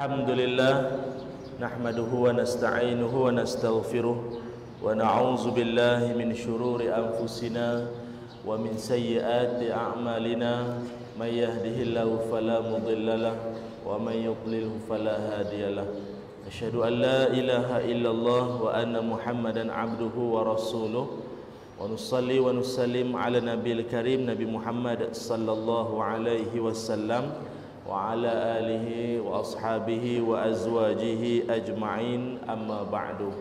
Alhamdulillah nahmaduhu wa nasta'inuhu wa nastaghfiruh wa na'udzu billahi min syururi anfusina wa min sayyiati a'malina may yahdihillahu fala mudhillalah wa may yudlilhu fala hadiyalah. Asyhadu an la ilaha illallah wa anna Muhammadan abduhu wa rasuluh wa nusalli wa nusallim ala nabiyil karim Nabi Muhammad sallallahu alaihi wasallam wa ala alihi wa ashabihi wa azwajihi ajma'in, amma ba'du.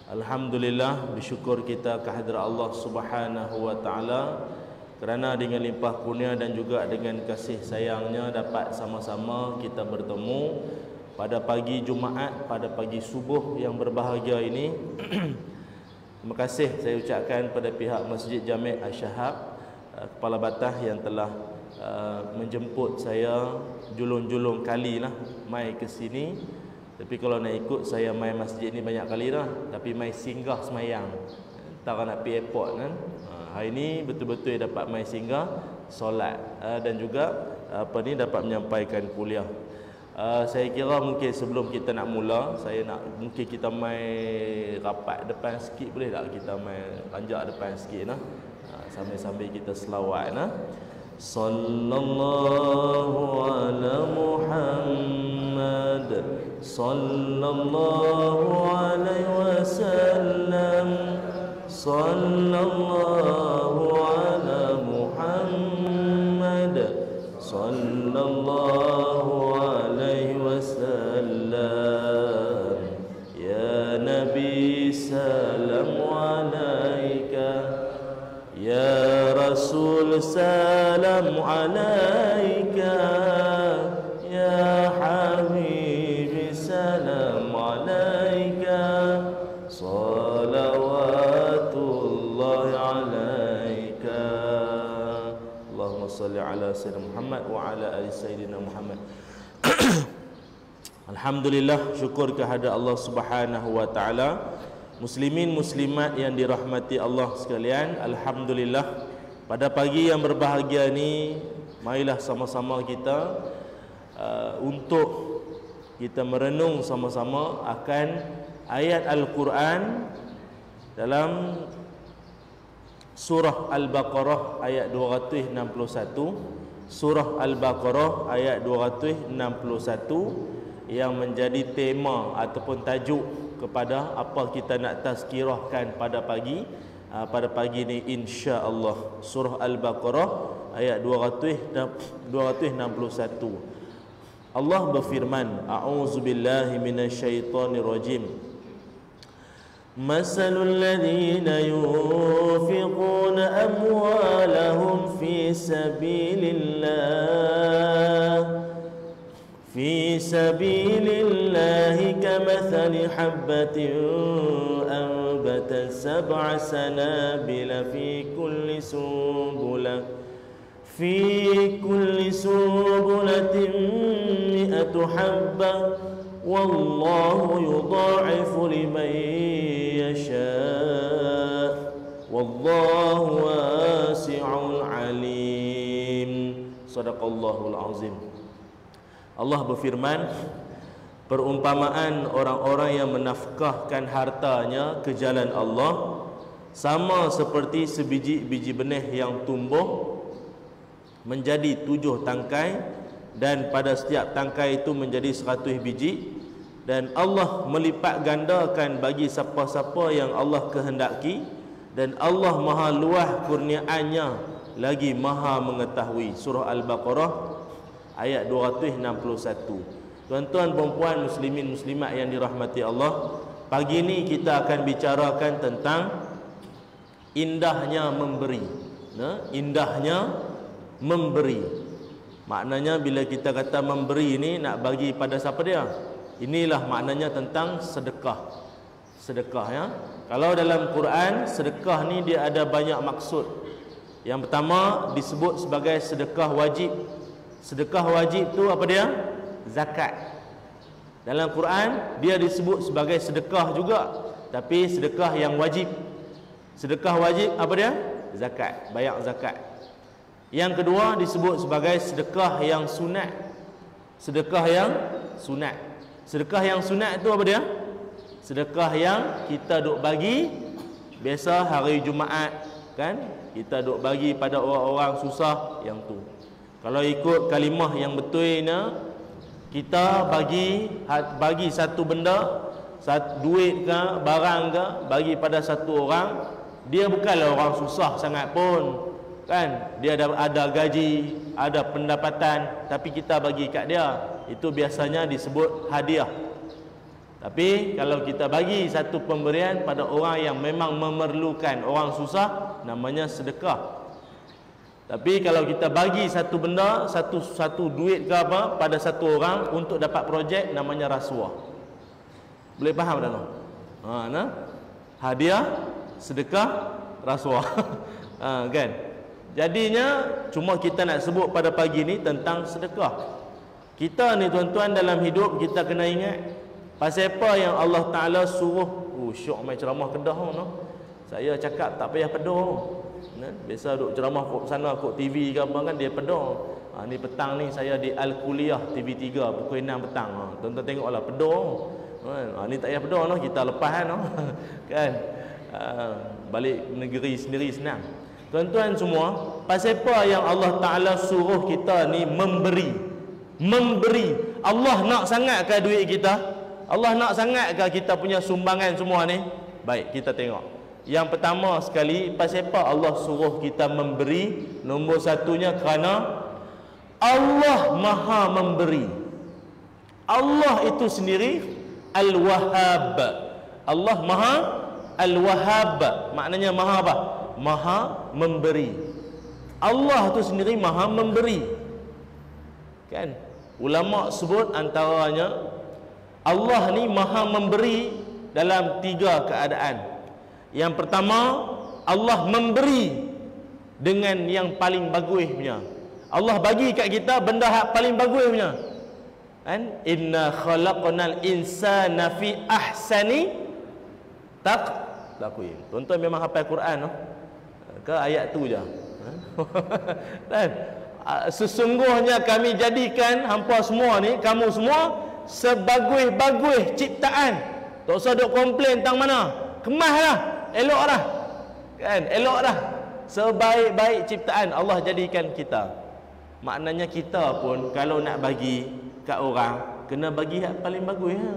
Alhamdulillah, bersyukur kita kehadrat Allah Subhanahu wa taala kerana dengan limpah kurnia dan juga dengan kasih sayangnya dapat sama-sama kita bertemu pada pagi Jumaat, pada pagi subuh yang berbahagia ini. Terima kasih saya ucapkan pada pihak Masjid Jami' Asy-Syahab, Kepala Batah yang telah menjemput saya julung-julung kali lah mai ke sini. Tapi kalau nak ikut saya mai masjid ni banyak kali dah, tapi mai singgah semayang. Tak nak pergi airport kan. Hari ni betul-betul dapat mai singgah solat dan juga dapat menyampaikan kuliah. Saya kira mungkin sebelum kita nak mula, mungkin kita mai rapat depan sikit, boleh tak kita mai ranjak depan sikit nah. Sambil-sambil kita selawat nah. Sallallahu ala Muhammad sallallahu alaihi wasallam, sallallahu ala Muhammad sallallahu alaihi wasallam. Ya Nabi salam alaika, ya Rasul salam alaika, ya Habibi salam alaika, salawatullah alaika. Allahumma salli ala Sayyidina Muhammad wa ala ali Sayyidina Muhammad. Alhamdulillah, syukur kehadrat Allah Subhanahu wa taala. Muslimin muslimat yang dirahmati Allah sekalian, alhamdulillah pada pagi yang berbahagia ni marilah sama-sama kita untuk kita merenung sama-sama akan ayat Al-Quran dalam surah Al-Baqarah ayat 261. Surah Al-Baqarah ayat 261 yang menjadi tema ataupun tajuk kepada apa kita nak tazkirahkan pada pagi ini insya-Allah. Surah Al-Baqarah ayat 261. Allah berfirman, a'udzubillahi minasyaitonirrajim. Masalul ladzina yunfiquna amwalahum fi sabilillahi kamathali habbatin anbatat sab'a sanabila fi kulli sumbulatin mi'atu habbah wallahu yudha'ifu liman yasha' wallahu wasi'un alim. Shadaqallahul azim. Allah berfirman, perumpamaan orang-orang yang menafkahkan hartanya ke jalan Allah sama seperti sebiji-biji benih yang tumbuh menjadi 7 tangkai, dan pada setiap tangkai itu menjadi 100 biji, dan Allah melipat gandakan bagi siapa-siapa yang Allah kehendaki, dan Allah maha luas kurniaannya lagi maha mengetahui. Surah Al-Baqarah ayat 261. Tuan-tuan perempuan muslimin muslimat yang dirahmati Allah, pagi ini kita akan bicarakan tentang indahnya memberi. Indahnya memberi. Maknanya bila kita kata memberi ini nak bagi pada siapa dia? Inilah maknanya tentang sedekah. Sedekah ya. Kalau dalam Quran sedekah ni dia ada banyak maksud. Yang pertama disebut sebagai sedekah wajib. Sedekah wajib tu apa dia? Zakat. Dalam Quran dia disebut sebagai sedekah juga, tapi sedekah yang wajib. Sedekah wajib apa dia? Zakat, bayar zakat. Yang kedua disebut sebagai sedekah yang sunat. Sedekah yang sunat. Sedekah yang sunat tu apa dia? Sedekah yang kita duk bagi biasa hari Jumaat, kan? Kita duk bagi pada orang-orang susah yang tu. Kalau ikut kalimah yang betulnya, kita bagi satu benda, duit ke, barang ke, bagi pada satu orang, dia bukanlah orang susah sangat pun, kan? Dia ada gaji, ada pendapatan, tapi kita bagi kat dia, itu biasanya disebut hadiah. Tapi kalau kita bagi satu pemberian pada orang yang memang memerlukan, orang susah, namanya sedekah. Tapi kalau kita bagi satu benda, satu duit ke apa pada satu orang untuk dapat projek, namanya rasuah. Boleh faham tak? Nah, hadiah, sedekah, rasuah. Kan? Jadinya cuma kita nak sebut pada pagi ni tentang sedekah. Kita ni tuan-tuan dalam hidup kita kena ingat pasal apa yang Allah Ta'ala suruh. Syok main ceramah Kedah no? Saya cakap tak payah pedoh. Biasa duk ceramah kot sana kot TV ke apa kan dia pedoh. Ni petang ni saya di Al-Kuliah TV3 pukul 6 petang. Tuan-tuan tengoklah pedoh. Ni tak payah pedoh no, kita lepas no. Kan? Balik negeri sendiri senang. Tuan-tuan semua, pasal apa yang Allah Ta'ala suruh kita ni memberi? Allah nak sangat ke duit kita? Allah nak sangat ke kita punya sumbangan semua ni? Baik, kita tengok. Yang pertama sekali, pasal apa Allah suruh kita memberi? Nombor satunya kerana Allah Maha memberi. Allah itu sendiri Al-Wahhab. Allah Maha Al-Wahhab. Maknanya Maha apa? Maha memberi. Allah itu sendiri Maha memberi. Kan? Ulama sebut antaranya Allah ni Maha memberi dalam 3 keadaan. Yang pertama, Allah memberi dengan yang paling bagus punya. Allah bagi kat kita benda yang paling bagus punya. Kan? Inna khalaqnal insana fi ahsani taqwim. Tuan-tuan memang hafal Quran no? Ke ayat tu je. Dan sesungguhnya kami jadikan hampa semua ni, kamu semua sebagus-bagus ciptaan. Tak usah duk komplain tentang mana. Kemaslah, eloklah. Kan? Eloklah. Sebaik-baik ciptaan Allah jadikan kita. Maknanya kita pun kalau nak bagi kat orang, kena bagi hak paling bagus ya.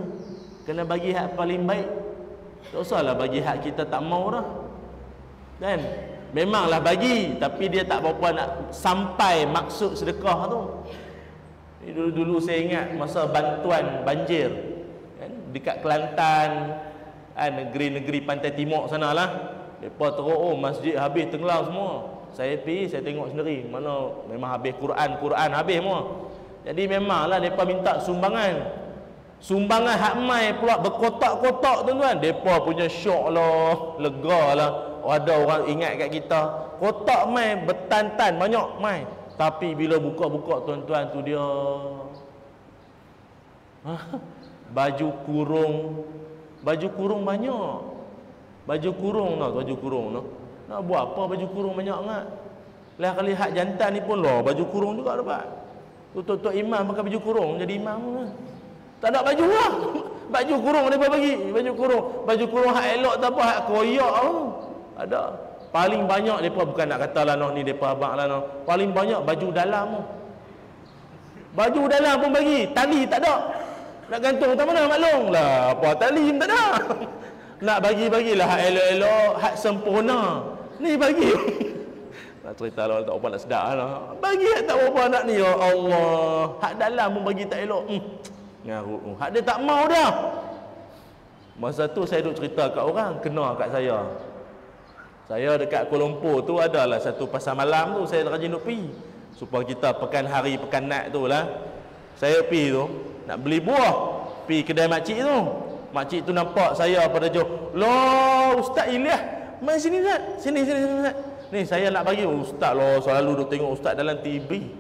Kena bagi hak paling baik. Tak usahlah bagi hak kita tak mau dah. Kan? Memanglah bagi, tapi dia tak berapa nak sampai maksud sedekah tu. Dulu-dulu saya ingat masa bantuan banjir, kan? Dekat Kelantan, negeri-negeri pantai timur sana lah. Mereka teruk, masjid habis tenggelam semua. Saya pergi, saya tengok sendiri. Mana memang habis Quran habis semua. Jadi memanglah mereka minta sumbangan. Sumbangan hak mai pula berkotak-kotak tuan-tuan. Mereka punya syok lah, lega lah. Ada orang ingat kat kita. Kotak mai bertantan banyak mai. Tapi bila buka-buka tuan-tuan tu dia baju kurung banyak. Baju kurung no. Nak buat apa baju kurung banyak sangat? Lah kali hak jantan ni pun lah baju kurung juga dapat. Tutup imam pakai baju kurung jadi imam lah. Tak ada baju lah. Baju kurung mereka bagi. Baju kurung hak elok tak apa, hak koyak lah. Ada. Paling banyak mereka bukan nak kata lah no, ni mereka abang lah no. Paling banyak baju dalam. Baju dalam pun bagi. Tali tak ada. Nak gantung tak mana maklum lah. Apa tali pun tak ada. Nak bagi-bagilah hak elok-elok, hak sempurna. Ni bagi. Nak cerita lah tak apa nak sedar lah. Bagi hak tak apa nak ni ya Allah. Hak dalam pun bagi tak elok. Ngarut. Hak dia tak mau dah. Masa tu saya duk cerita kat orang, kena kat saya. Saya dekat Kuala Lumpur tu adalah satu pasar malam tu saya rajin duk pergi. Supaya kita pekan hari pekan nat tu lah. Saya pergi tu nak beli buah. Pergi kedai makcik tu. Makcik tu nampak saya pada jauh. Loh, Ustaz Ilyas, mai sini Ustaz. Sini Ustaz. Ni saya nak bagi Ustaz loh, selalu duk tengok Ustaz dalam TV.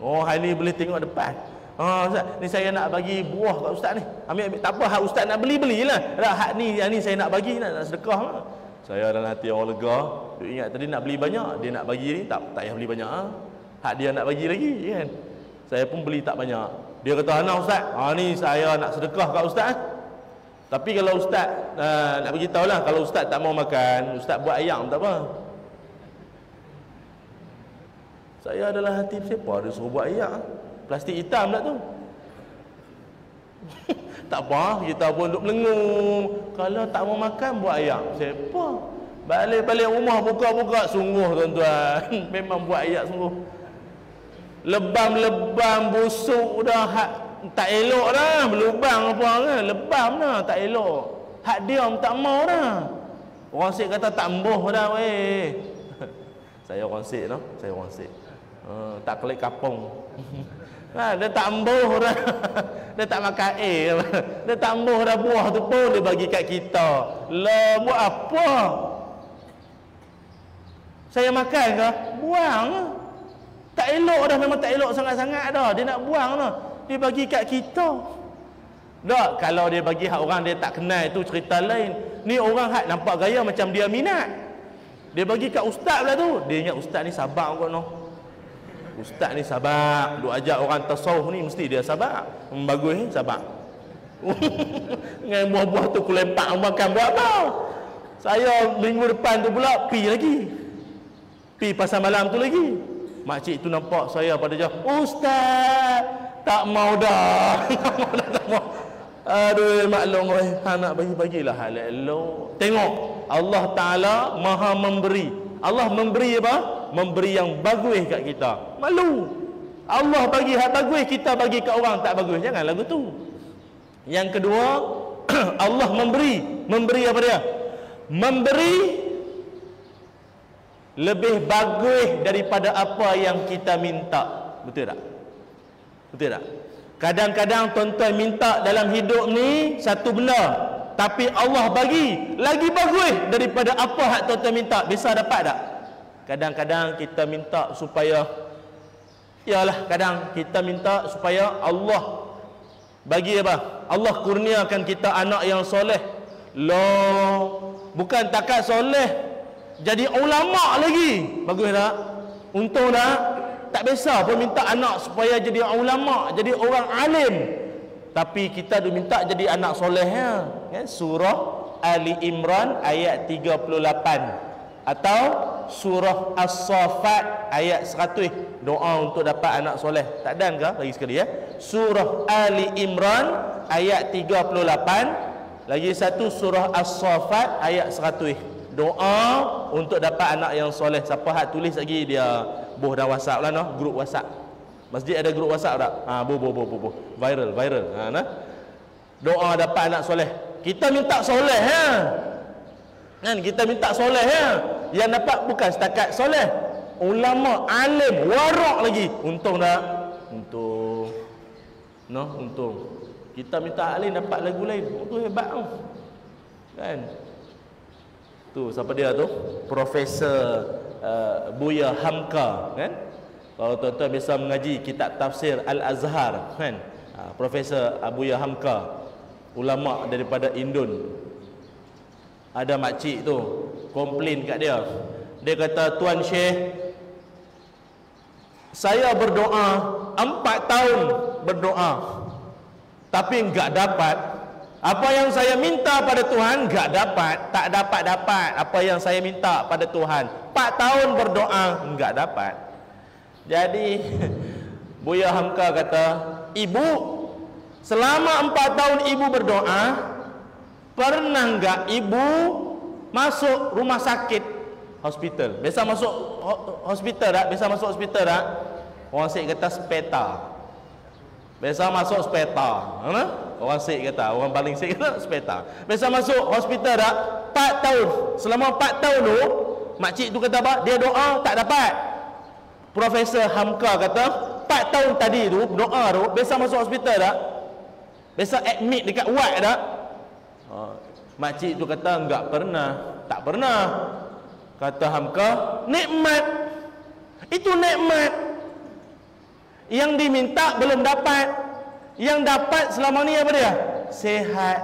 Oh, hari ni boleh tengok depan. Ustaz, ni saya nak bagi buah kat Ustaz ni. Ambil. Tak apa, hak Ustaz nak belilah. Dah hak ni saya nak bagi, nak sedekah lah. Saya dalam hati orang lega. Duk ingat tadi nak beli banyak, dia nak bagi ni tak payah beli banyak. Hak dia nak bagi lagi kan. Saya pun beli tak banyak. Dia kata, "Ana ustaz, ni saya nak sedekah kat ustaz." Tapi kalau ustaz nak bagi tahu lah, kalau ustaz tak mau makan, ustaz buat ayam tak apa. Saya adalah hati siapa dia suruh buat ayam? Plastik hitam tak tu. Tak apa, kita pun duduk melengung. Kalau tak mau makan, buat ayam. Siapa? Balik-balik rumah buka-buka, sungguh tuan-tuan. Memang buat ayam sungguh. Lebam-lebam busuk dah, tak elok dah. Berlubang apa kan, lebam dah, tak elok. Hak diam tak mau dah. Orang Sik kata tak embuh dah weh. Saya orang Sik no, saya orang Sik. Tak kelik kapung. Dia tak embuh dah. Dia tak makan air. Dia tak embuh dah, buah tu pun dia bagi kat kita. Lah buat apa? Saya makan ke? Buang. Tak elok dah, memang tak elok sangat-sangat dah. Dia nak buang dah. Dia bagi kat kita. Tak, kalau dia bagi hak orang dia tak kenal, itu cerita lain. Ni orang hak nampak gaya macam dia minat. Dia bagi kat ustaz pula tu. Dia ingat ustaz ni sabar kot noh. Ustaz ni sabar. Duk ajak orang tasawuf ni mesti dia sabar. Bagus ni sabar. Dengan buah-buah tu kulempak makan buat apa? Saya minggu depan tu pula pi lagi. Pi pasal malam tu lagi. Makcik tu nampak saya pada jauh. Ustaz, tak mau dah. Tak mau. Aduh, maklum nak bagi-bagilah hal elok. Tengok, Allah Taala Maha memberi. Allah memberi apa? Memberi yang bagus kat kita. Malu. Allah bagi hak bagus, kita bagi kat orang tak bagus. Jangan lagu tu. Yang kedua, Allah memberi. Memberi apa dia? Memberi lebih bagus daripada apa yang kita minta. Betul tak? Betul tak? Kadang-kadang tuan-tuan minta dalam hidup ni satu benda, tapi Allah bagi lagi bagus daripada apa hak tuan-tuan minta. Bisa dapat tak? Kadang-kadang kita minta supaya, yalah, kadang kita minta supaya Allah bagi apa? Allah kurniakan kita anak yang soleh. Loh, bukan takat soleh, jadi ulama lagi. Bagus tak? Untung tak? Tak biasa pun minta anak supaya jadi ulama, jadi orang alim. Tapi kita tu minta jadi anak solehnya. Kan? Surah Ali Imran ayat 38 atau surah As-Saffat ayat 100. Doa untuk dapat anak soleh. Tak dan ke? Lagi sekali ya. Surah Ali Imran ayat 38. Lagi satu surah As-Saffat ayat 100. Doa untuk dapat anak yang soleh. Siapa hak tulis lagi dia boh dalam WhatsApp lah noh, grup WhatsApp. Masjid ada grup WhatsApp tak? Boh. Viral. Nah. Doa dapat anak soleh. Kita minta soleh ya. Kan kita minta soleh ya. Yang dapat bukan setakat soleh, ulama, alim, warak lagi. Untung tak? Untung. Noh, untung. Kita minta alim dapat lagu lain. Tu hebat tu. Kan? Tu siapa dia tu? Profesor Buya Hamka, kan? Kalau tuan-tuan biasa mengaji kitab tafsir Al-Azhar, kan? Profesor Buya Hamka, ulama daripada Indon. Ada makcik tu komplain kat dia. Dia kata, "Tuan Syekh, saya berdoa 4 tahun berdoa, tapi enggak dapat. Apa yang saya minta pada Tuhan enggak dapat, tak dapat apa yang saya minta pada Tuhan. 4 tahun berdoa enggak dapat." Jadi Buya Hamka kata, "Ibu, selama 4 tahun ibu berdoa, pernah enggak ibu masuk rumah sakit, hospital? Biasa masuk hospital tak? Biasa masuk hospital tak? Orang Sik kata speta. Biasa masuk speta. Mana? Orang Sik kata, orang paling Sik kata speta. Biasa masuk hospital tak? 4 tahun. Selama 4 tahun tu, makcik tu kata apa? Dia doa tak dapat. Profesor Hamka kata, 4 tahun tadi tu doa tu, biasa masuk hospital tak? Biasa admit dekat ward tak? Makcik tu kata enggak pernah, tak pernah. Kata Hamka, nikmat. Itu nikmat. Yang diminta belum dapat. Yang dapat selama ni apa dia? Sehat.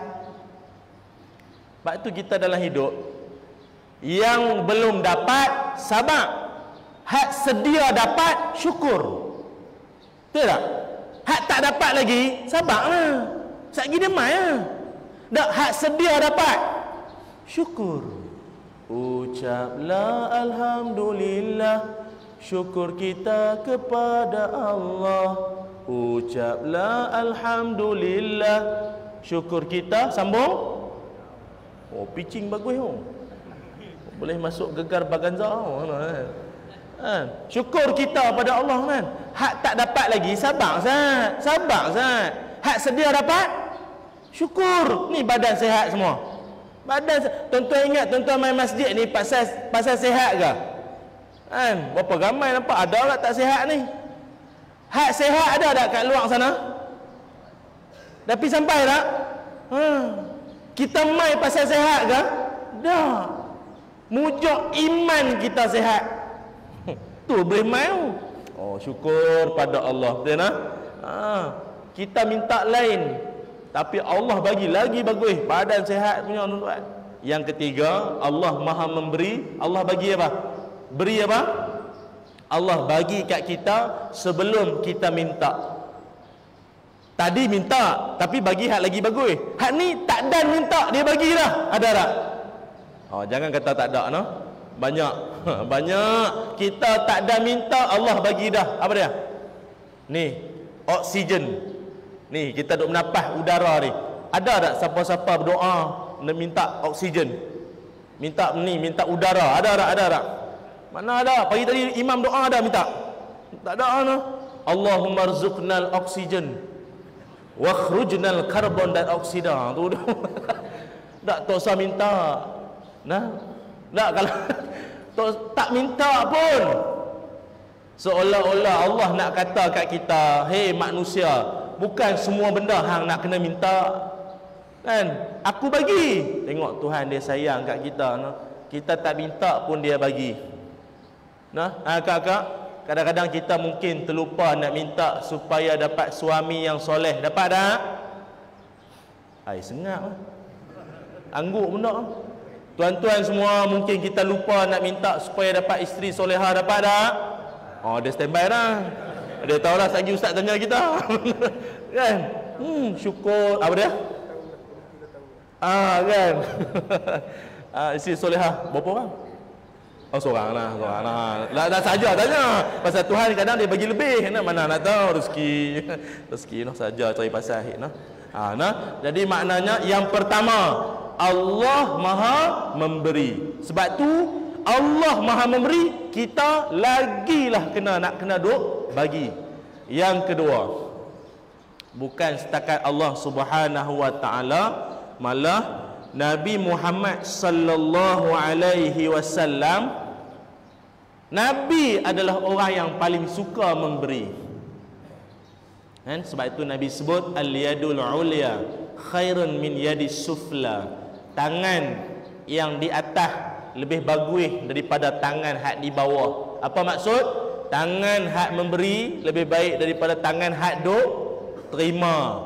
Sebab tu kita dalam hidup, yang belum dapat sabar. Hak sedia dapat syukur. Betul tak? Hak tak dapat lagi, sabarlah. Satgi dia mai lah. Dak hak sedia dapat, syukur. Ucaplah alhamdulillah, syukur kita kepada Allah. Ucaplah alhamdulillah, syukur kita. Sambung. Oh, pitching bagus oh. Boleh masuk Gegar Baganza kan? Syukur kita pada Allah kan. Hak tak dapat lagi, sabar Zat. Sabar Zat. Hak sedia dapat, syukur. Ni badan sihat semua. Badan, tuan-tuan ingat tuan-tuan main masjid ni pasal sihat ke? Kan? Berapa ramai nampak ada orang tak sihat ni. Hak sihat ada tak kat luar sana? Tapi sampai tak? Kita main pasal sihat ke? Dah. Mujuk iman kita sihat. Tu boleh main. Oh, syukur pada Allah. Betul tak? Kita minta lain, tapi Allah bagi lagi bagus. Badan sihat punya tuan-tuan. Yang ketiga, Allah Maha memberi. Allah bagi apa? Beri apa? Allah bagi kat kita sebelum kita minta. Tadi minta, tapi bagi hak lagi bagus. Hak ni tak dan minta, dia bagi dah. Ada tak? Oh, jangan kata tak ada no. Banyak. Banyak. Kita tak dan minta, Allah bagi dah. Apa dia? Ni, oksigen. Ni, kita duk menapah udara ni. Ada tak siapa-siapa berdoa nak minta oksigen? Minta ni, minta udara. Ada tak? Ada tak? Mana ada? Pagi tadi imam doa ada minta. Tak ada no. Allahumma rzuqnal oksigen wa akhrujnal karbon dioksida. Tu dah. Tak usah minta. Nah. Tak kalau tak minta pun. Seolah-olah Allah nak kata kat kita, hei manusia, bukan semua benda hang nak kena minta. Kan? Aku bagi. Tengok Tuhan dia sayang kat kita no. Kita tak minta pun dia bagi. Nah, kakak, kadang-kadang kita mungkin terlupa nak minta supaya dapat suami yang soleh. Dapat tak? Hai, sengak lah. Angguk benda. Tuan-tuan semua mungkin kita lupa nak minta supaya dapat isteri soleha. Dapat tak? Oh, dia standby dah. Dia tahu lah lagi ustaz tanya kita. Kan? Syukur. Apa dia? Kan? Isteri soleha. Berapa orang? Oh, seorang lah. Dah saja tanya. Pasal Tuhan kadang dia bagi lebih. Mana nak tahu rezeki. Rezeki noh saja cari pasal noh. Nah. Jadi maknanya yang pertama, Allah Maha memberi. Sebab tu Allah Maha memberi, kita lagilah nak kena duk bagi. Yang kedua, bukan setakat Allah Subhanahu wa taala, malah Nabi Muhammad sallallahu alaihi wasallam, Nabi adalah orang yang paling suka memberi. Kan? Sebab itu Nabi sebut al-yadul ulya khairun min yadis sufla. Tangan yang di atas lebih bagus daripada tangan hak di bawah. Apa maksud? Tangan hak memberi lebih baik daripada tangan hak duk terima.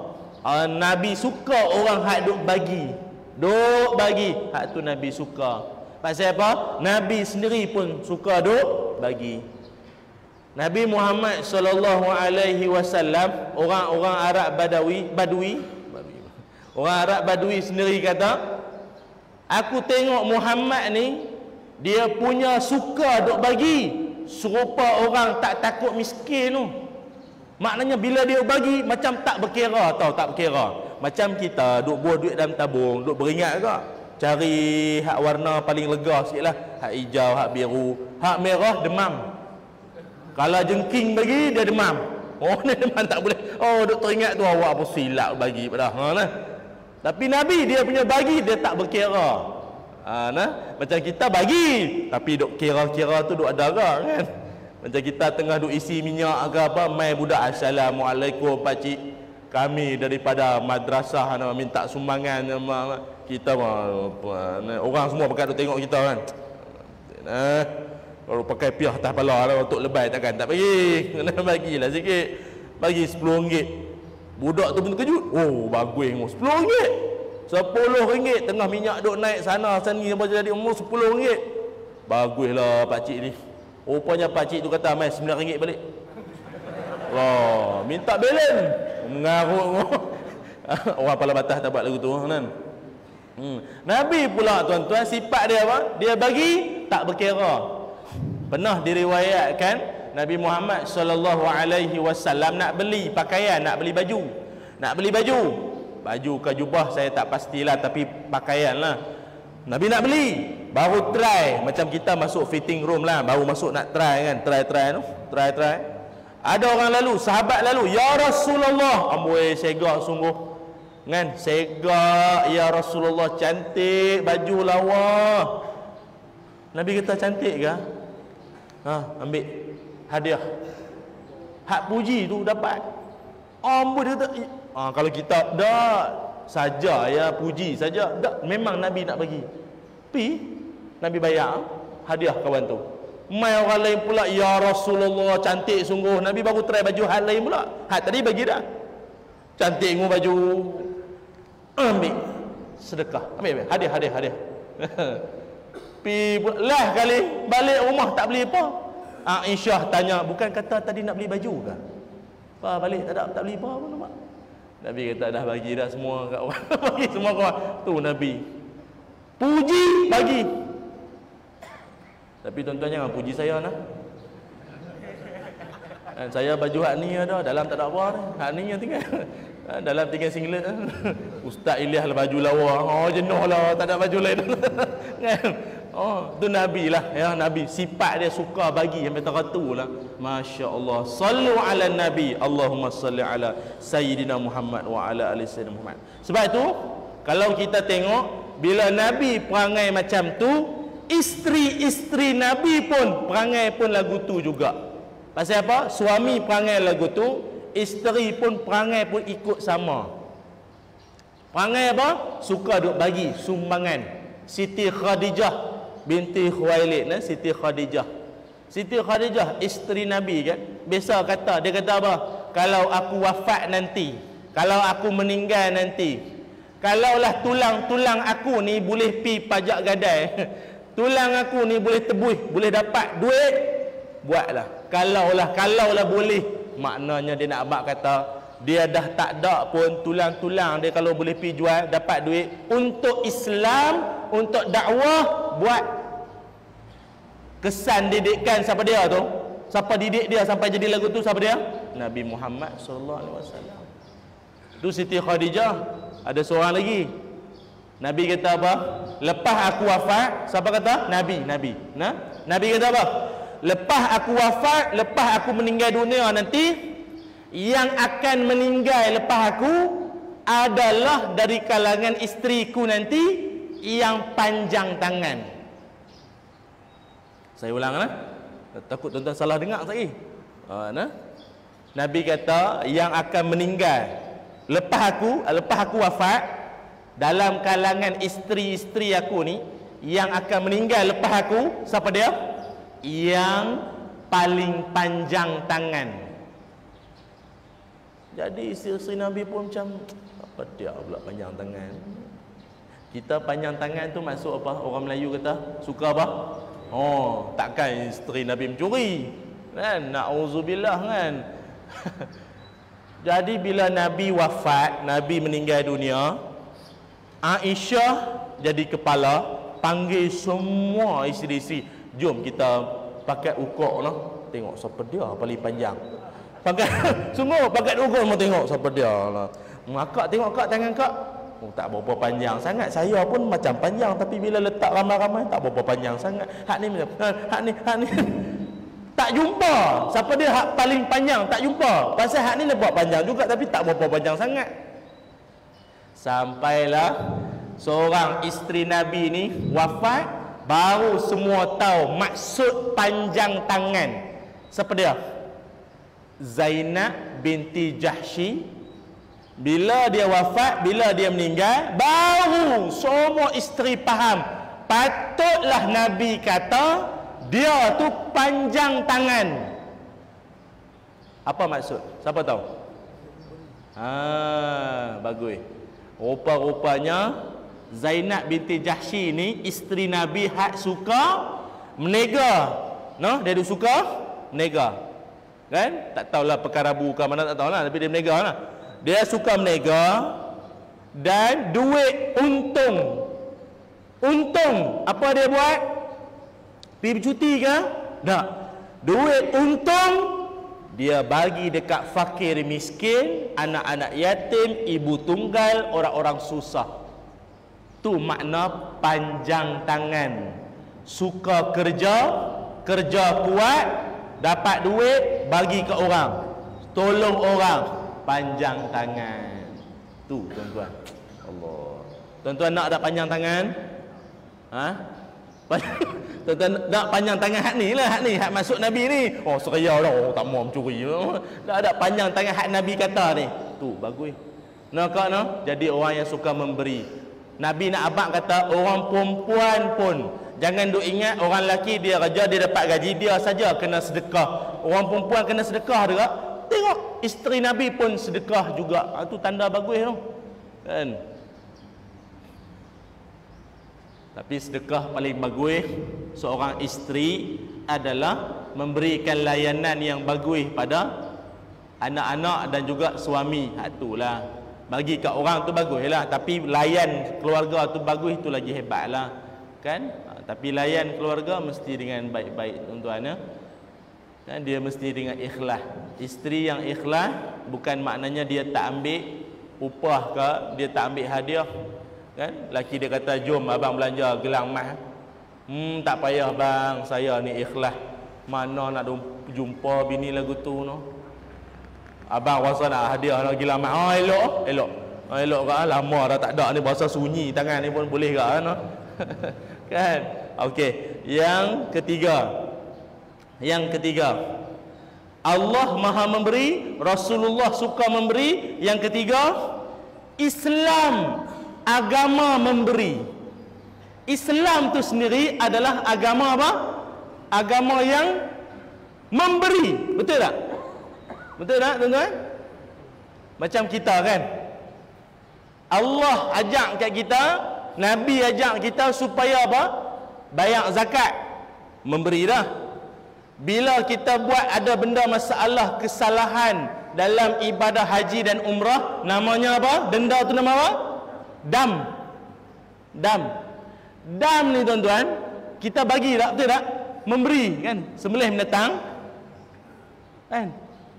Nabi suka orang hak duk bagi. Duk bagi. Hak tu Nabi suka. Pasal apa? Nabi sendiri pun suka duk bagi. Nabi Muhammad sallallahu alaihi wasallam, orang-orang Arab Badui, orang Arab Badui sendiri kata, aku tengok Muhammad ni, dia punya suka duk bagi, serupa orang tak takut miskin tu. Maknanya bila dia bagi macam tak berkira, tahu tak berkira. Macam kita duk buah duit dalam tabung, duk beringat ke? Cari hak warna paling lega sikitlah. Hak hijau, hak biru, hak merah demam. Kalau jengking bagi dia demam. Oh, ni demam tak boleh. Oh, duk teringat tu awak apa silap bagi pada nah. Tapi Nabi dia punya bagi dia tak berkira. Macam kita bagi tapi duk kira-kira tu duk ada kan. Macam kita tengah duk isi minyak ke apa, mai budak assalamualaikum pak cik, kami daripada madrasah minta sumbangan kita orang semua pakai duk tengok kita kan. Kalau pakai piah atas kepala lah untuk lebay takkan tak bagi. Kena bagilah sikit. Bagi RM10. Budak tu pun terkejut. Oh, bagus RM10. RM10 tengah minyak duk naik sana sini apa jadi umur RM10. Baguslah pak cik ni. Rupanya pak cik tu kata mai RM9 balik. Allah, minta belen. Mengarut. Orang Pala Batas tak buat lagu tu kan. Nabi pula tuan-tuan, sifat dia apa? Dia bagi tak berkira. Pernah diriwayatkan Nabi Muhammad sallallahu alaihi wasallam nak beli pakaian, nak beli baju. Nak beli baju. Baju ke jubah saya tak pastilah, tapi pakaian lah. Nabi nak beli, baru try. Macam kita masuk fitting room lah, baru masuk nak try kan. Try tu. Try. Ada orang lalu, sahabat lalu, ya Rasulullah. Amboi segak sungguh. Kan, segak ya Rasulullah, cantik baju lawa. Nabi kata cantik ke? Ambil hadiah. Hak puji tu dapat. Amboi dia kata, kalau kita dah saja ya puji saja, dak memang Nabi nak bagi. Nabi bayar hadiah kawan tu. Mai orang lain pula, ya Rasulullah cantik sungguh. Nabi baru try baju hal lain pula. Hak tadi bagi dah. Cantik mu baju. Ambil sedekah. Ambil hadiah. Lah kali balik rumah tak beli apa. Aisyah tanya, bukan kata tadi nak beli baju ke? Balik tak beli apa pun nampak. Nabi kata dah bagi dah semua kat orang. Bagi semua kawan. Tu Nabi. Puji bagi. Tapi tuan-tuan jangan puji saya nah. Saya baju hak ni ada, dalam tak ada apa ni. Hak ni yang tinggal. Dalam tinggal singlet. Ustaz Ilyas lah baju lawa. Jenuh lah, tak ada baju lain. Tu Nabi lah ya, Nabi sifat dia suka bagi sampai teratu lah. Masya-Allah. Sallu ala Nabi. Allahumma salli ala Sayyidina Muhammad wa ala ali Sayyidina Muhammad. Sebab itu kalau kita tengok bila Nabi perangai macam tu, isteri-isteri Nabi pun perangai pun lagu tu juga. Pasal apa? Suami perangai lagu tu, isteri pun perangai pun ikut sama. Perangai apa? Suka duk bagi sumbangan. Siti Khadijah binti Khuwailid, Siti Khadijah. Siti Khadijah isteri Nabi kan. Biasa kata, dia kata apa? Kalau aku wafat nanti, kalau aku meninggal nanti, kalaulah tulang-tulang aku ni boleh pi pajak gadai, tulang aku ni boleh tebus, boleh dapat duit, buatlah. Kalaulah boleh. Maknanya dia nak abang kata dia dah tak ada pun tulang-tulang dia kalau boleh pi jual dapat duit untuk Islam, untuk dakwah, buat. Kesan didikan siapa dia tu? Siapa didik dia sampai jadi lagu tu? Siapa dia? Nabi Muhammad sallallahu alaihi wasallam. Tu Siti Khadijah. Ada seorang lagi. Nabi kata apa? Lepas aku wafat, siapa kata? Nabi. Nabi kata apa? Lepas aku wafat, lepas aku meninggal dunia nanti, yang akan meninggal lepas aku adalah dari kalangan isteriku nanti yang panjang tangan. Saya ulang lah. Takut tuan-tuan salah dengar lagi. Nabi kata yang akan meninggal lepas aku wafat, dalam kalangan isteri-isteri aku ni, yang akan meninggal lepas aku, siapa dia? Yang paling panjang tangan. Jadi isteri Nabi pun macam, apa dia pula panjang tangan? Kita panjang tangan tu maksud apa? Orang Melayu kata suka apa? Takkan isteri Nabi mencuri kan? Na'udzubillah kan. Jadi bila Nabi wafat, Nabi meninggal dunia, Aisyah jadi kepala, panggil semua isteri-isteri, jom kita pakai ukur lah, tengok siapa dia paling panjang. Pakai semua pakai ukur, mau tengok siapa dia lah. Akak tengok kak, tangan kak, tak berapa panjang sangat. Saya pun macam panjang, tapi bila letak ramai-ramai tak berapa panjang sangat. Hak ni tak jumpa siapa dia hak paling panjang, tak jumpa. Pasal hak ni lebat panjang juga tapi tak berapa panjang sangat. Sampailah seorang isteri Nabi ni wafat, baru semua tahu maksud panjang tangan. Siapa dia? Zainab binti Jahsy. Bila dia wafat, bila dia meninggal, baru semua isteri faham. Patutlah Nabi kata dia tu panjang tangan. Apa maksud? Siapa tahu? Bagus. Rupa-rupanya Zainab binti Jahsy ni isteri Nabi hak suka menega. Dia suka menega. Kan? Tak tahulah perkara bukan mana, tak tahulah, tapi dia berniaga lah. Dia suka berniaga dan duit untung. Untung, apa dia buat? Pergi bercuti ke? Tak. Duit untung dia bagi dekat fakir miskin, anak-anak yatim, ibu tunggal, orang-orang susah. Tu makna panjang tangan. Suka kerja, kerja kuat, dapat duit, bagi ke orang, tolong orang, panjang tangan. Tu tuan-tuan. Allah. Tuan-tuan nak ada panjang tangan? Ha? Tuan-tuan nak panjang tangan hak ni lah, hak ni, hak masuk Nabi ni. Oh seraya dah, oh tak mau mencuri. Tak ada panjang tangan hak Nabi kata ni. Tu bagus. Nak no? Jadi orang yang suka memberi. Nabi nak abang kata orang perempuan pun jangan duk ingat orang lelaki dia kerja dia dapat gaji, dia saja kena sedekah. Orang perempuan kena sedekah juga. Tengok isteri Nabi pun sedekah juga. Itu tanda bagus tu. Kan? Tapi sedekah paling bagus seorang isteri adalah memberikan layanan yang bagus pada anak-anak dan juga suami. Itulah. Bagi kat orang tu bagus lah, tapi layan keluarga tu bagus, itu lagi hebat lah. Kan? Tapi layan keluarga mesti dengan baik-baik tuan-tuan ya. Dan dia mesti dengan ikhlas. Isteri yang ikhlas bukan maknanya dia tak ambil upah ke, dia tak ambil hadiah. Kan? Laki dia kata jom abang belanja gelang emas. Tak payah bang, saya ni ikhlas. Mana nak jumpa bini lagu tu no. Abang rasa nak hadiah nak gelang emas. Oh elok, elok. Oh, elok ke? Lama dah tak ada ni, berasa sunyi tangan ni pun boleh ke no? Kan? Okey, yang ketiga. Yang ketiga, Allah Maha memberi, Rasulullah suka memberi. Yang ketiga, Islam agama memberi. Islam tu sendiri adalah agama apa? Agama yang memberi. Betul tak? Betul tak tuan-tuan? Macam kita kan, Allah ajak kat kita, Nabi ajak kita supaya apa? Bayar zakat. Memberi dah. Bila kita buat ada benda masalah, kesalahan dalam ibadah haji dan umrah, namanya apa? Denda tu nama apa? Dam. Dam. Dam ni tuan-tuan, kita bagi tak? Betul tak? Memberi kan? Sembelih mendatang kan?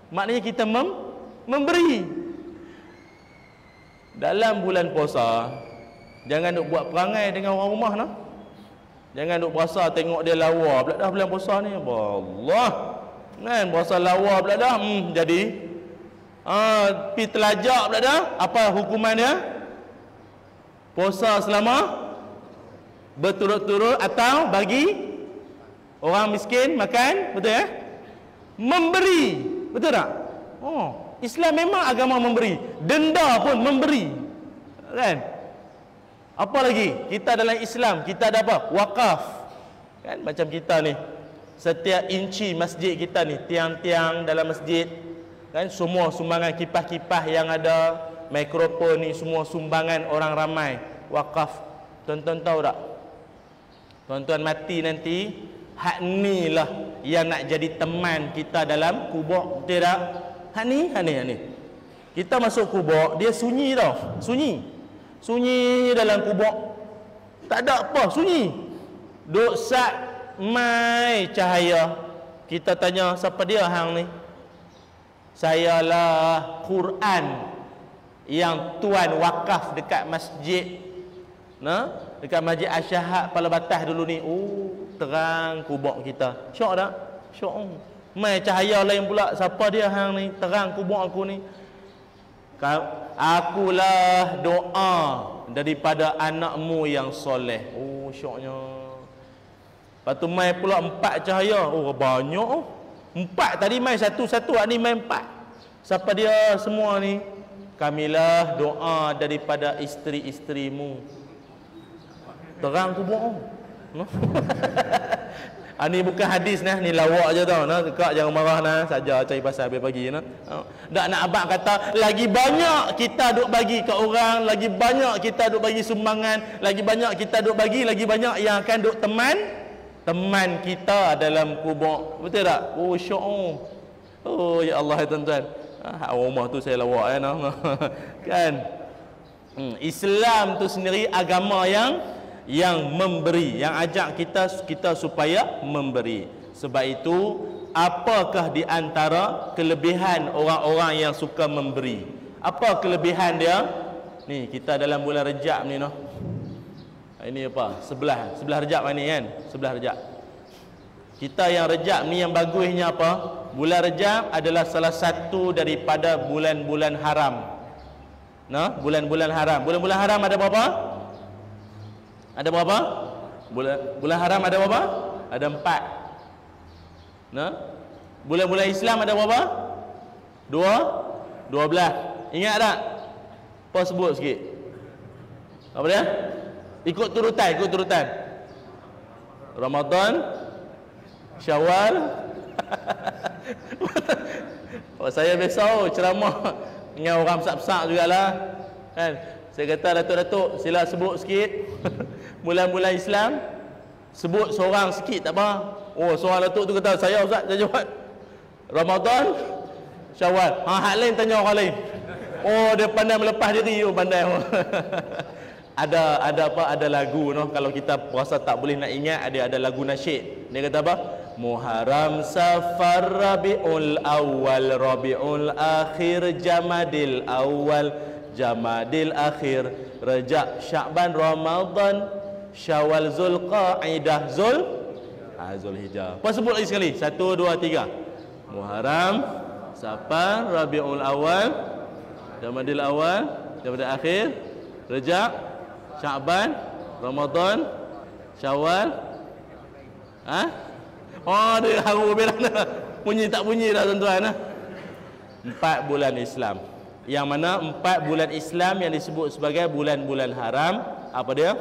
Maknanya kita memberi. Dalam bulan puasa, jangan duk buat perangai dengan orang rumah no. Jangan duk puasa tengok dia lawa pula dah bulan puasa ni. Allah. Kan puasa lawa pula dah. Jadi pi telajak pula dah. Apa hukuman dia? Puasa selama berturut-turut atau bagi orang miskin makan, betul ya? Memberi. Betul tak? Oh, Islam memang agama memberi. Denda pun memberi. Kan? Apa lagi? Kita dalam Islam, kita ada apa? Wakaf. Kan? Macam kita ni. Setiap inci masjid kita ni, tiang-tiang dalam masjid, kan? Semua sumbangan kipas-kipas yang ada, mikrofon ni, semua sumbangan orang ramai. Wakaf. Tuan-tuan tahu tak? Tuan-tuan mati nanti, hak ni lah yang nak jadi teman kita dalam kubur. Betul tak? Hak ni. Kita masuk kubur, dia sunyi tau. Sunyi dalam kubur. Tak ada apa, sunyi. Duk sat mai cahaya. Kita tanya, siapa dia hang ni? Saya lah Quran yang tuan wakaf dekat masjid. Dekat Masjid Asyahad Pala Batas dulu ni. Terang kubur kita. Syok tak? Syok. Mai cahaya lain pula. Siapa dia hang ni? Terang kubur aku ni. Akulah doa daripada anakmu yang soleh. Syoknya. Lepas tu mai pula 4 cahaya. Banyak. 4 tadi mai satu-satu. Ni mai 4. Siapa dia semua ni? Kamilah doa daripada isteri-isterimu. Terang kubur. Ni bukan hadis nah, ni lawak je tau. Kak jangan marah nah, saja cari pasal habis pagi nah. Dak nak abang kata lagi banyak kita duk bagi ke orang, lagi banyak kita duk bagi sumbangan, lagi banyak kita duk bagi, lagi banyak yang akan duk teman kita dalam kubur. Betul tak? Syok. Oh ya Allah ya tuan-tuan. Rumah tu saya lawak kan. Islam tu sendiri agama yang memberi, yang ajak kita supaya memberi. Sebab itu, apakah di antara kelebihan orang-orang yang suka memberi? Apa kelebihan dia? Ni kita dalam bulan Rejab ni noh. Ini apa? Sebelah Rejab ni kan? Sebelah Rejab. Kita yang Rejab ni yang bagusnya apa? Bulan Rejab adalah salah satu daripada bulan-bulan haram. Nah, bulan-bulan haram. Bulan-bulan haram ada berapa? Ada berapa? Bulan haram ada berapa? Ada 4. Nah, bulan-bulan Islam ada berapa? 12. Ingat tak? Apa sebut sikit? Apa dia? Ikut turutan. Ramadan, Syawal. Saya biasa ceramah dengan orang besar-besar jugalah. Kan? Saya kata, Datuk-datuk, sila sebut sikit bulan-bulan Islam. Sebut seorang sikit tak apa. Oh, seorang datuk tu kata, saya Ustaz, saya jawab Ramadan, Syawal. Hak lain tanya orang lain. Oh, dia pandai melepas diri. Oh, pandai. Ada apa? Ada lagu noh. Kalau kita puasa tak boleh nak ingat, ada lagu nasyid. Dia kata apa? Muharram, Safar, Rabiul Awal, Rabiul Akhir, Jamadil Awal, Jamadil Akhir, Rejab, Sya'ban, Ramadan, Syawal, Zulqaidah, Zulhijjah. Apa sebut lagi sekali? 1, 2, 3. Muharram, Safar, Rabiul Awal, Jamadil Awal, Jamadil Akhir, Rejab, Sya'ban, Ramadan, Syawal. Oh, dia haru bila bunyi tak bunyi dah tuan-tuan. 4 bulan Islam. Yang mana 4 bulan Islam yang disebut sebagai bulan-bulan haram. Apa dia?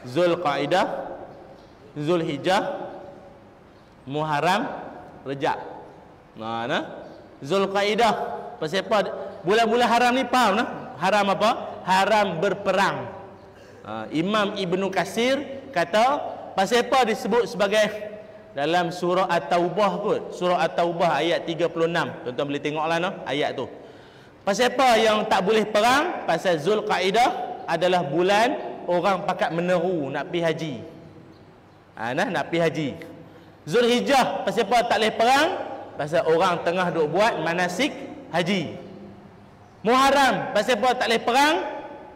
Zulqaidah, Zulhijjah, Muharram, Rejab. Nah. Zulqaidah. Pasal apa? Bulan-bulan haram ni faham nah? Haram apa? Haram berperang. Imam Ibnu Katsir kata, pasal apa disebut sebagai dalam surah At-Taubah kot. Surah At-Taubah ayat 36. Tuan-tuan boleh tengoklah noh ayat tu. Pasal apa yang tak boleh perang? Pasal Zulqaidah adalah bulan orang pakat meneru nak pergi haji. Nak pergi haji. Zulhijjah pasal apa tak boleh perang? Pasal orang tengah duk buat manasik haji. Muharram pasal apa tak boleh perang?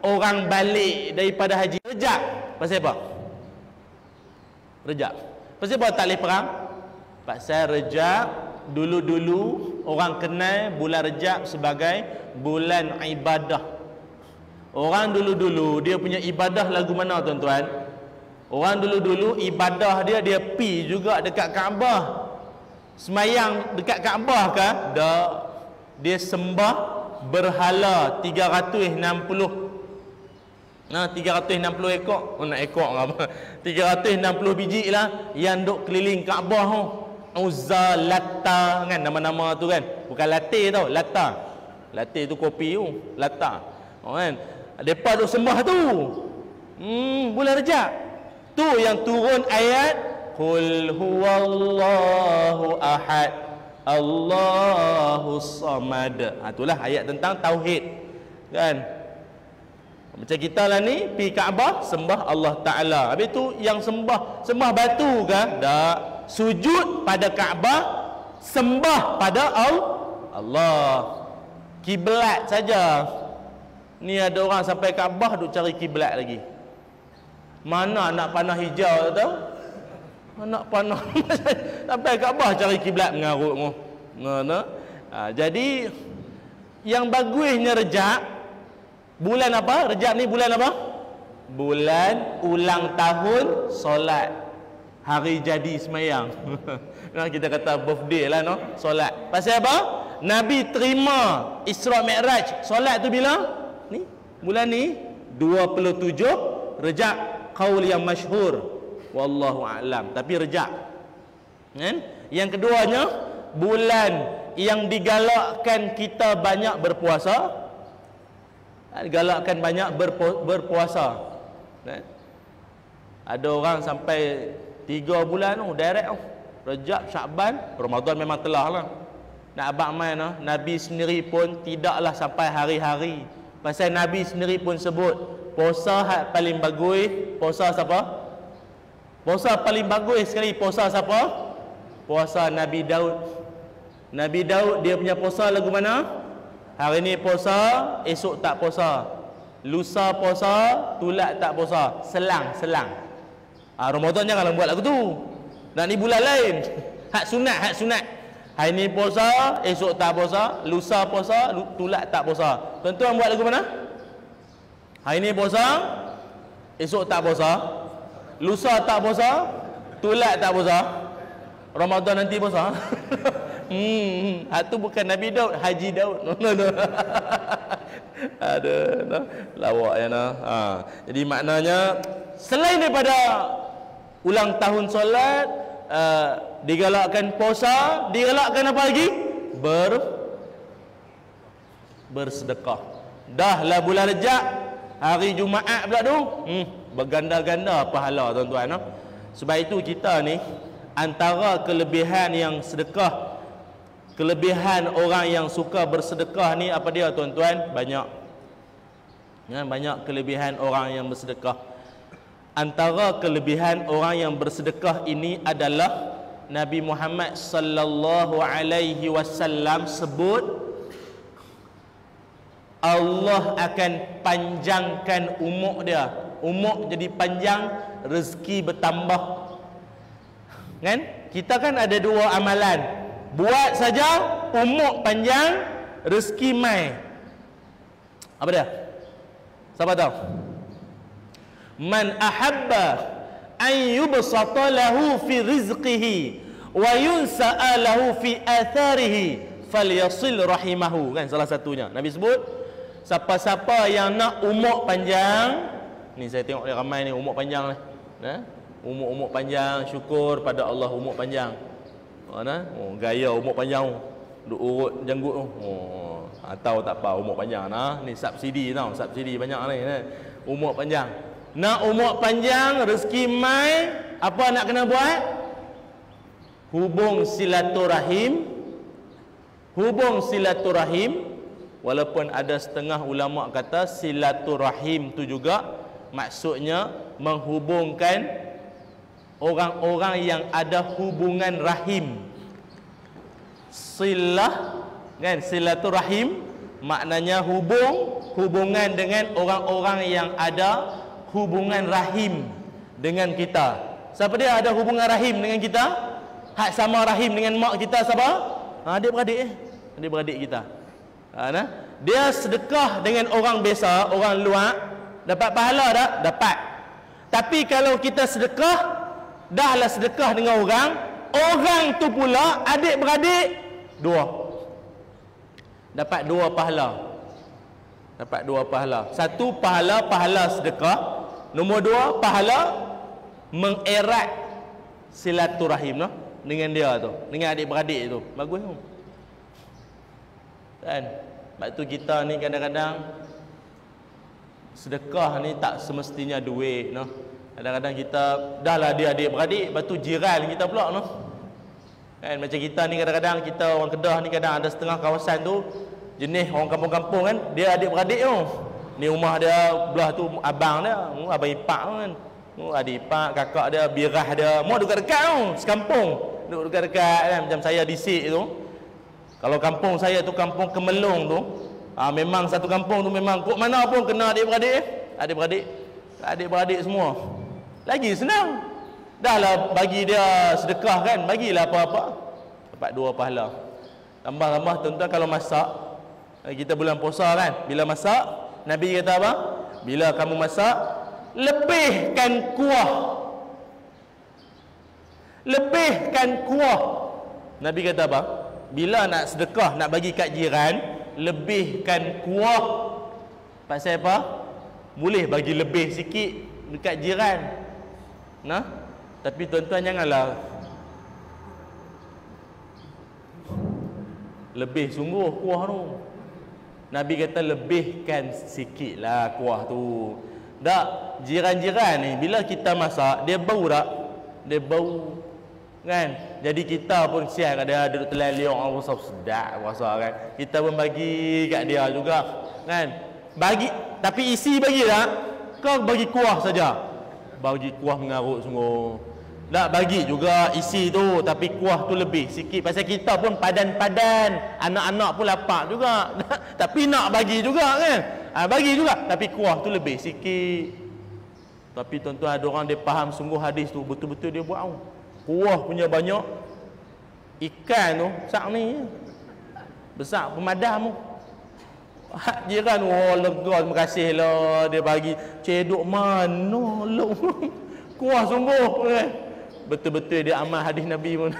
Orang balik daripada haji. Rejab pasal apa? Rejab pasal apa tak boleh perang? Pasal Rejab dulu-dulu orang kenal bulan Rejab sebagai bulan ibadah. Orang dulu-dulu dia punya ibadah lagu mana tuan-tuan? Orang dulu-dulu ibadah dia pi juga dekat Kaabah. Semayang dekat Kaabah ke? Tak. Dia sembah berhala 360 ekor. Nak ekor apa? 360 biji lah yang duk keliling Kaabah tu. Uzza, Latta kan nama-nama tu kan. Bukan latte tau, Latta. Latte tu kopi tu, Latta. Kan? Depa duk sembah tu. Bulan Rejab. Tu yang turun ayat Qul huwallahu ahad, Allahus samad. Itulah ayat tentang tauhid. Kan? Macam kita lah ni pergi Kaabah sembah Allah Taala. Habis tu yang sembah batu ke? Tak. Sujud pada Kaabah, sembah pada Allah. Kiblat saja. Ni ada orang sampai Kaabah duk cari kiblat lagi. Mana anak panah hijau tu? Anak panah sampai Kaabah cari kiblat mengarut. Jadi yang bagusnya Rejab, bulan apa? Rejab ni bulan apa? Bulan ulang tahun solat. Hari jadi semayang. Kita kata birthday lah no, solat. Pasal apa? Nabi terima Isra Mi'raj. Solat tu bila? Ni, bulan ni 27 Rejab. Qaul yang masyhur. Wallahu a'lam. Tapi Rejab. Kan? Yang keduanya, bulan yang digalakkan kita banyak berpuasa. Galakkan banyak berpuasa. Ada orang sampai 3 bulan direct Rejab, Sya'ban, Ramadan memang telah lah. Nak abang mai no, Nabi sendiri pun tidaklah sampai hari-hari. Pasal Nabi sendiri pun sebut puasa hak paling bagus, puasa siapa? Puasa paling bagus sekali puasa siapa? Puasa Nabi Daud. Nabi Daud dia punya puasa lagu mana? Hari ni puasa, esok tak puasa. Lusa puasa, tulat tak puasa. Selang. Ramadan janganlah buat lagu tu. Nak ni bulan lain. Hak sunat. Hari ni puasa, esok tak puasa. Lusa puasa, tulat tak puasa. Tuan-tuan buat lagu mana? Hari ni puasa, esok tak puasa. Lusa tak puasa, tulat tak puasa. Ramadan nanti puasa. Itu bukan Nabi Daud, Haji Daud. Ada lawak ya nah. Jadi maknanya selain daripada ulang tahun solat, digalakkan puasa, digalakkan apa lagi? Bersedekah. Dahlah bulan Rejab, hari Jumaat pula tu, berganda-ganda pahala tuan-tuan. Sebab itu kita ni antara kelebihan yang sedekah, kelebihan orang yang suka bersedekah ni apa dia tuan-tuan? Banyak. Banyak kelebihan orang yang bersedekah. Antara kelebihan orang yang bersedekah ini adalah Nabi Muhammad sallallahu alaihi wasallam sebut Allah akan panjangkan umur dia. Umur jadi panjang, rezeki bertambah. Kan? Kita kan ada dua amalan. Buat saja, umur panjang, rezeki mai. Apa dia? Siapa tahu? Man ahabba an yubsata lahu fi rizqihi wa yunsa'a lahu fi atharihi falyasil rahimahu. Kan salah satunya. Nabi sebut, siapa-siapa yang nak umur panjang, ni saya tengok dia ramai ni umur panjang ni. Umur panjang, syukur pada Allah umur panjang. Gaya umur panjang, duk urut janggut tu. Tahu tak apa umur panjang ni subsidi tau, subsidi banyak ni. Umur panjang. Nak umur panjang, rezeki mai, apa nak kena buat? Hubung silaturahim. Hubung silaturahim. Walaupun ada setengah ulama kata silaturahim tu juga maksudnya menghubungkan orang-orang yang ada hubungan rahim. Silah, kan, silaturahim maknanya hubungan dengan orang-orang yang ada hubungan rahim dengan kita. Siapa dia ada hubungan rahim dengan kita? Hak sama rahim dengan mak kita siapa? Adik-beradik. Adik-beradik kita. Dia sedekah dengan orang biasa, orang luar, dapat pahala tak? Dapat. Tapi kalau kita sedekah, dahlah sedekah dengan orang tu pula adik-beradik dua. Dapat dua pahala. Dapat dua pahala. Satu pahala sedekah. Nombor dua pahala mengerat silaturahim dengan dia tu, dengan adik-beradik tu. Bagus tu. Kan? Sebab tu kita ni kadang-kadang sedekah ni tak semestinya duit Kadang-kadang kita dahlah dia adik-beradik, lepas tu jiran kita pula Kan macam kita ni kadang-kadang kita orang Kedah ni kadang ada setengah kawasan tu jenis orang kampung-kampung kan, dia adik-beradik tu. Ni rumah dia belah tu abang dia, abang ipar kan. Adik ipar, kakak dia, birah dia, mau dekat-dekat tu, sekampung. Duduk dekat-dekat kan, macam saya di Sik tu. Kalau kampung saya tu kampung Kemelung tu, memang satu kampung tu memang kok mana pun kena adik-beradik. Adik-beradik semua. Lagi senang. Dahlah bagi dia sedekah kan, bagilah apa-apa. Dapat dua pahala. Tambah-tambah tuan-tuan kalau masak, kita bulan puasa kan, bila masak Nabi kata apa? Bila kamu masak, lebihkan kuah. Lebihkan kuah. Nabi kata apa? Bila nak sedekah, nak bagi kat jiran, lebihkan kuah. Pasal apa? Boleh bagi lebih sikit dekat jiran. Tapi tuan-tuan janganlah lebih sungguh kuah tu. Nabi kata lebihkan sikit lah kuah tu. Tak, jiran-jiran ni bila kita masak, dia bau tak? Dia bau. kan. Jadi kita pun sial kat dia duduk telan liok orang rasa sedap rasa kan. Kita pun bagi kat dia juga kan. Bagi tapi isi bagi tak? Kau bagi kuah saja. Bagi kuah mengarut sungguh. Tak bagi juga isi tu tapi kuah tu lebih sikit pasal kita pun padan-padan. Anak-anak pun lapar juga. Tapi nak bagi juga kan. Bagi juga tapi kuah tu lebih sikit. Tapi tuan-tuan ada orang dia faham sungguh hadis tu betul-betul dia buat. Kuah punya banyak. Ikan tu sak ni besar pemadam tu. Hak jiran lega terima kasih lah dia bagi cedok mana lu. Kuah sungguh kan. Betul-betul dia amal hadis Nabi pun.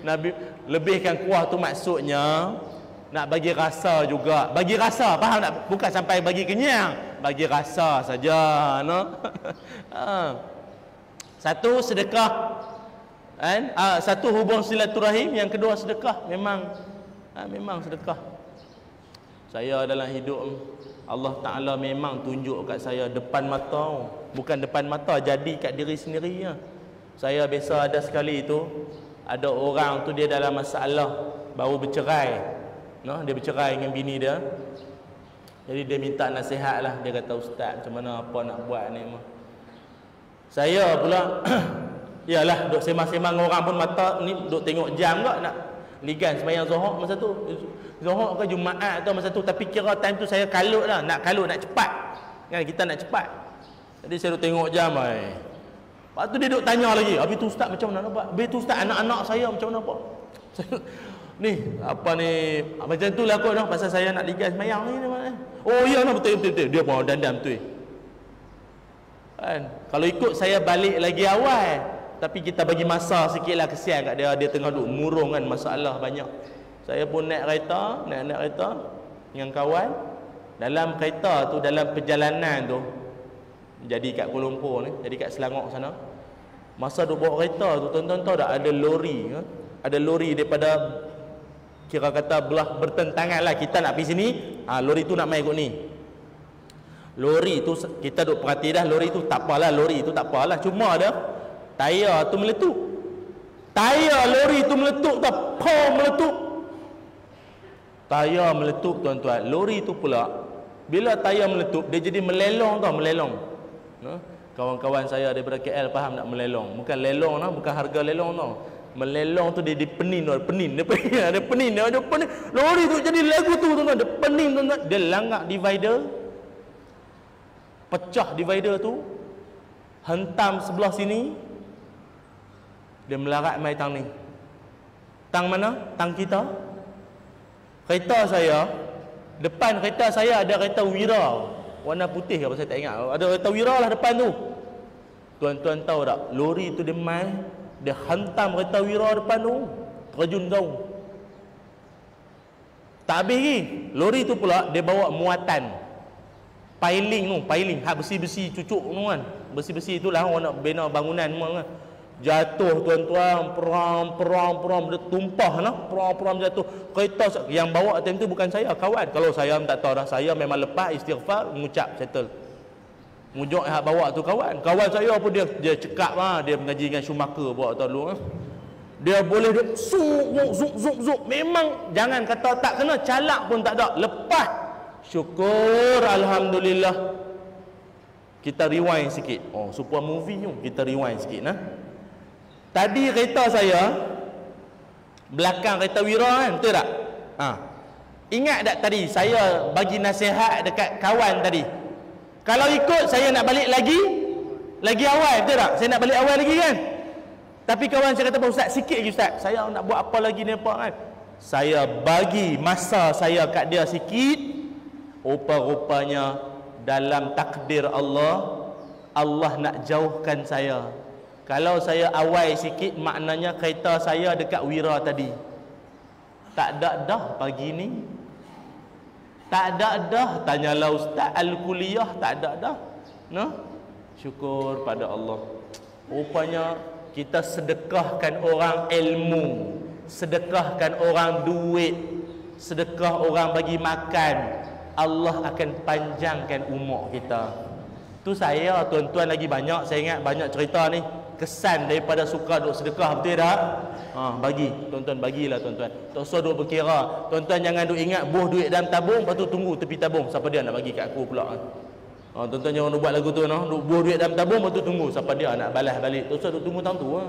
Nabi lebihkan kuah tu maksudnya nak bagi rasa juga. Bagi rasa faham tak? Bukan sampai bagi kenyang, bagi rasa saja no. Satu sedekah kan? Satu hubung silaturahim, yang kedua sedekah. Memang memang sedekah. Saya dalam hidup Allah Ta'ala memang tunjuk kat saya depan mata. Bukan depan mata, jadi kat diri sendiri ya. Saya biasa ada sekali tu, ada orang tu dia dalam masalah, baru bercerai no? Dia bercerai dengan bini dia. Jadi dia minta nasihat lah. Dia kata, ustaz macam mana apa nak buat ni mah. Saya pula yalah duk semang-semang orang pun mata ni duk tengok jam ke nak ligan sembahyang Zuhur masa tu. Zuhur ke Jumaat tu masa tu, tapi kira time tu saya kalut lah, nak kalut, nak cepat. Kan kita nak cepat. Jadi saya duk tengok jam ai. Lepas tu dia duk tanya lagi, habis tu ustaz macam mana nak buat? Habis tu ustaz anak-anak saya macam mana buat? Ni apa ni macam tu lah kot dah pasal saya nak ligan sembahyang ni. Oh ya lah betul. Dia pun dandam tu. Kan? Kalau ikut saya balik lagi awal, tapi kita bagi masa sikitlah, kesian kat dia. Dia tengah duk murung kan masalah banyak. Saya pun naik kereta dengan kawan. Dalam kereta tu, dalam perjalanan tu, jadi kat Kuala Lumpur ni, jadi kat Selangor sana. Masa duk bawa kereta tu, tuan-tuan tahu tak ada lori kan? Ada lori daripada kira kata belah bertentangan lah. Kita nak pergi sini, lori tu nak main ikut ni. Lori tu kita duk perhati dah, lori tu tak apalah, lori tu tak apalah, cuma ada tayar tu meletup. Tayar lori tu meletup tak, meletup. Tayar meletup tuan-tuan. Lori tu pula bila tayar meletup dia jadi melelong tau, melelong. Kawan-kawan saya daripada KL faham tak melelong? Bukan lelong tau, bukan harga lelong tau. Melelong tu dia pening tau, pening. Dia pening. Lori tu jadi lagu tu tuan-tuan, dia pening tuan-tuan. Dia langgar divider. Pecah divider tu, hentam sebelah sini. Dia melarat mai tang ni. Tang mana? Tang kita. Kereta saya, depan kereta saya ada kereta Wira warna putih apa saya tak ingat. Ada kereta Wira lah depan tu. Tuan-tuan tahu tak, lori tu dia mai, dia hantam kereta Wira depan tu, terjun jauh. Tak habis lagi, lori tu pula dia bawa muatan piling, hak besi-besi cucuk tu kan. Besi-besi itulah orang nak bina bangunan semua kan. Jatuh tuan-tuan, peram dia tumpah lah, peram jatuh. Kereta yang bawa time tu bukan saya, kawan. Kalau saya tak tahu dah, saya memang lepas istighfar, mengucap settle. Mujuk yang bawa tu kawan. Kawan saya pun dia cekap lah, dia mengaji dengan Schumacher bawa tu dulu. Dia boleh zuk. Memang jangan kata tak kena, calak pun tak ada. Lepas. Syukur alhamdulillah. Kita rewind sikit. Super movie tu, kita rewind sikit nah. Tadi kereta saya belakang kereta Wira kan, betul tak? Ingat tak tadi saya bagi nasihat dekat kawan tadi? Kalau ikut saya nak balik lagi awal, betul tak? Saya nak balik awal lagi kan? Tapi kawan saya kata, ustaz sikit lagi ustaz, saya nak buat apa lagi ni apa kan? Saya bagi masa saya kat dia sikit. Rupa-rupanya dalam takdir Allah, Allah nak jauhkan saya. Kalau saya awal sikit, maknanya kereta saya dekat Wira tadi. Tak ada dah pagi ni. Tak ada dah. Tanyalah ustaz Al-Kuliah, tak ada dah. Syukur pada Allah. Rupanya kita sedekahkan orang ilmu, sedekahkan orang duit, sedekah orang bagi makan, Allah akan panjangkan umur kita. Tu saya tuan-tuan lagi banyak, saya ingat banyak cerita ni. kesan daripada suka duk sedekah, betul tak? Bagi, tuan-tuan, bagilah tuan-tuan. Tak usah duk berkira. Tuan-tuan jangan duk ingat buh duit dalam tabung, lepas tu tunggu tepi tabung, siapa dia nak bagi kat aku pula. Tuan-tuan jangan duk buat lagu tu, duk buh duit dalam tabung, lepas tu tunggu siapa dia nak balas balik. Tak usah duk tunggu tang tu.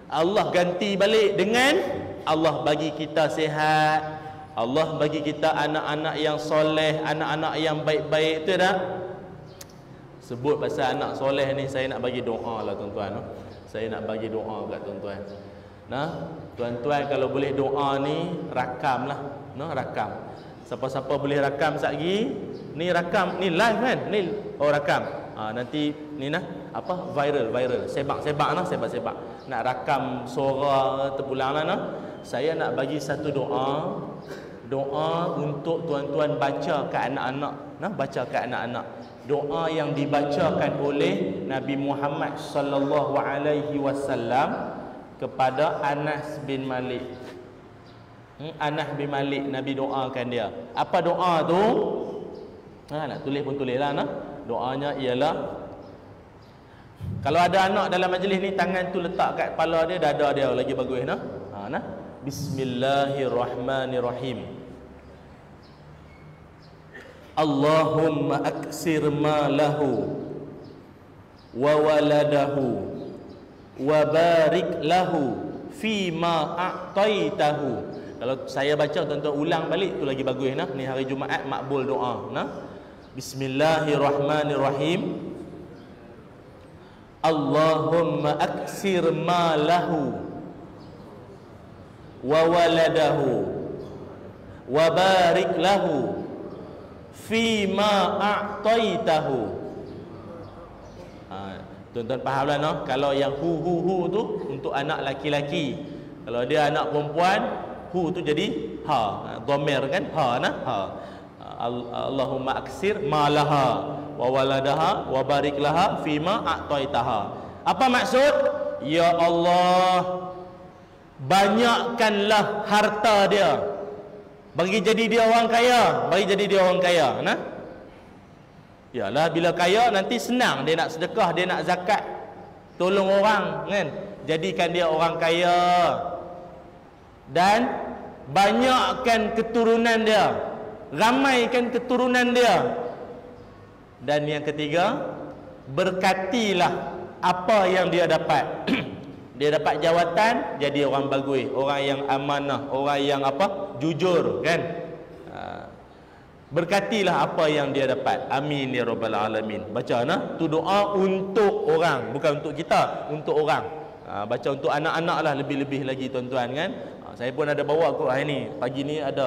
Allah ganti balik dengan Allah bagi kita sihat, Allah bagi kita anak-anak yang soleh, anak-anak yang baik-baik, betul tak? Sebut pasal anak soleh ni, saya nak bagi doa lah tuan-tuan. Saya nak bagi doa kat tuan-tuan. Nah, tuan-tuan kalau boleh doa ni rakam lah, rakam. Siapa-siapa boleh rakam satgi, ni rakam, ni live kan? Ni rakam. Nanti ni viral, sebak-sebak lah, sebak-sebak. Nak rakam suara terpulang lah. Saya nak bagi satu doa untuk tuan-tuan baca ke anak-anak, baca ke anak-anak. Doa yang dibacakan oleh Nabi Muhammad sallallahu alaihi wasallam kepada Anas bin Malik. Anas bin Malik, Nabi doakan dia. Apa doa tu? Nak tulis pun tulislah. Doanya ialah, kalau ada anak dalam majlis ni, tangan tu letak kat kepala dia, dada dia lagi bagus. Bismillahirrahmanirrahim. Allahumma aksir malahu wa waladahu wa barik lahu fima a'taitahu. Kalau saya baca, tuan-tuan ulang balik tu lagi bagus. Ni hari Jumaat makbul doa. Bismillahirrahmanirrahim. Allahumma aksir malahu wa waladahu wa barik lahu fima a'taitahu. Tuan-tuan fahamlah kalau yang hu tu untuk anak laki-laki. Kalau dia anak perempuan, hu tu jadi dhamir kan, Allahumma aksir malaha wa waladaha wa barik laha fima a'taitaha. Apa maksud? Ya Allah, banyakkanlah harta dia, bagi jadi dia orang kaya, Yalah, bila kaya nanti senang dia nak sedekah, dia nak zakat, tolong orang kan. Jadikan dia orang kaya dan banyakkan keturunan dia, ramaikan keturunan dia. Dan yang ketiga, berkatilah apa yang dia dapat. Dia dapat jawatan, jadi orang bagus, orang yang amanah, orang yang jujur kan. Berkatilah apa yang dia dapat. Amin ya rabbal alamin. Baca tu doa untuk orang, bukan untuk kita, untuk orang. Baca untuk anak-anak lah, lebih-lebih lagi tuan-tuan kan. Saya pun ada bawa kot hari ni, pagi ni ada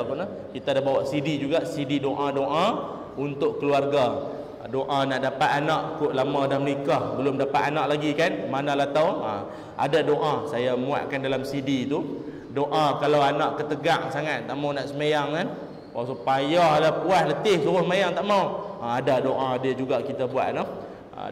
kita ada bawa CD juga, CD doa-doa untuk keluarga. Doa nak dapat anak, kot lama dah menikah belum dapat anak lagi kan, manalah tahu. Ada doa saya muatkan dalam CD tu. Doa kalau anak ketegak sangat, tak mau nak sembahyang kan, payahlah, puas letih suruh sembahyang tak mau. Ada doa dia juga kita buat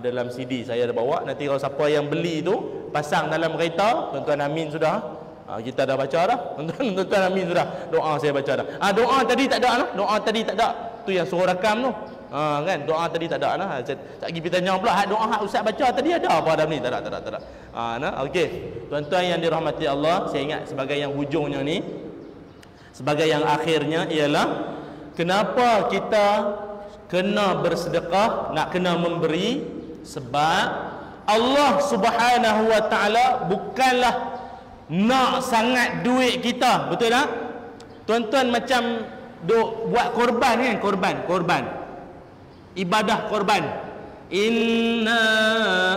dalam CD saya ada bawa. Nanti kalau siapa yang beli tu pasang dalam kereta, tuan-tuan amin sudah. Kita dah baca dah. Tuan-tuan amin sudah. Doa saya baca dah. Doa tadi tak ada Doa tadi tak ada. Tu yang suruh rakam tu. Kan doa tadi tak ada tak lagi kita tanya pula doa hak ustaz baca tadi ada apa dalam ni? Tak ada. Okey. Tuan-tuan yang dirahmati Allah, saya ingat sebagai yang hujungnya ni, sebagai yang akhirnya ialah kenapa kita kena bersedekah, nak kena memberi, sebab Allah Subhanahu wa taala bukanlah nak sangat duit kita, betul tak? Tuan-tuan macam duk buat korban kan, korban. Ibadah korban. Inna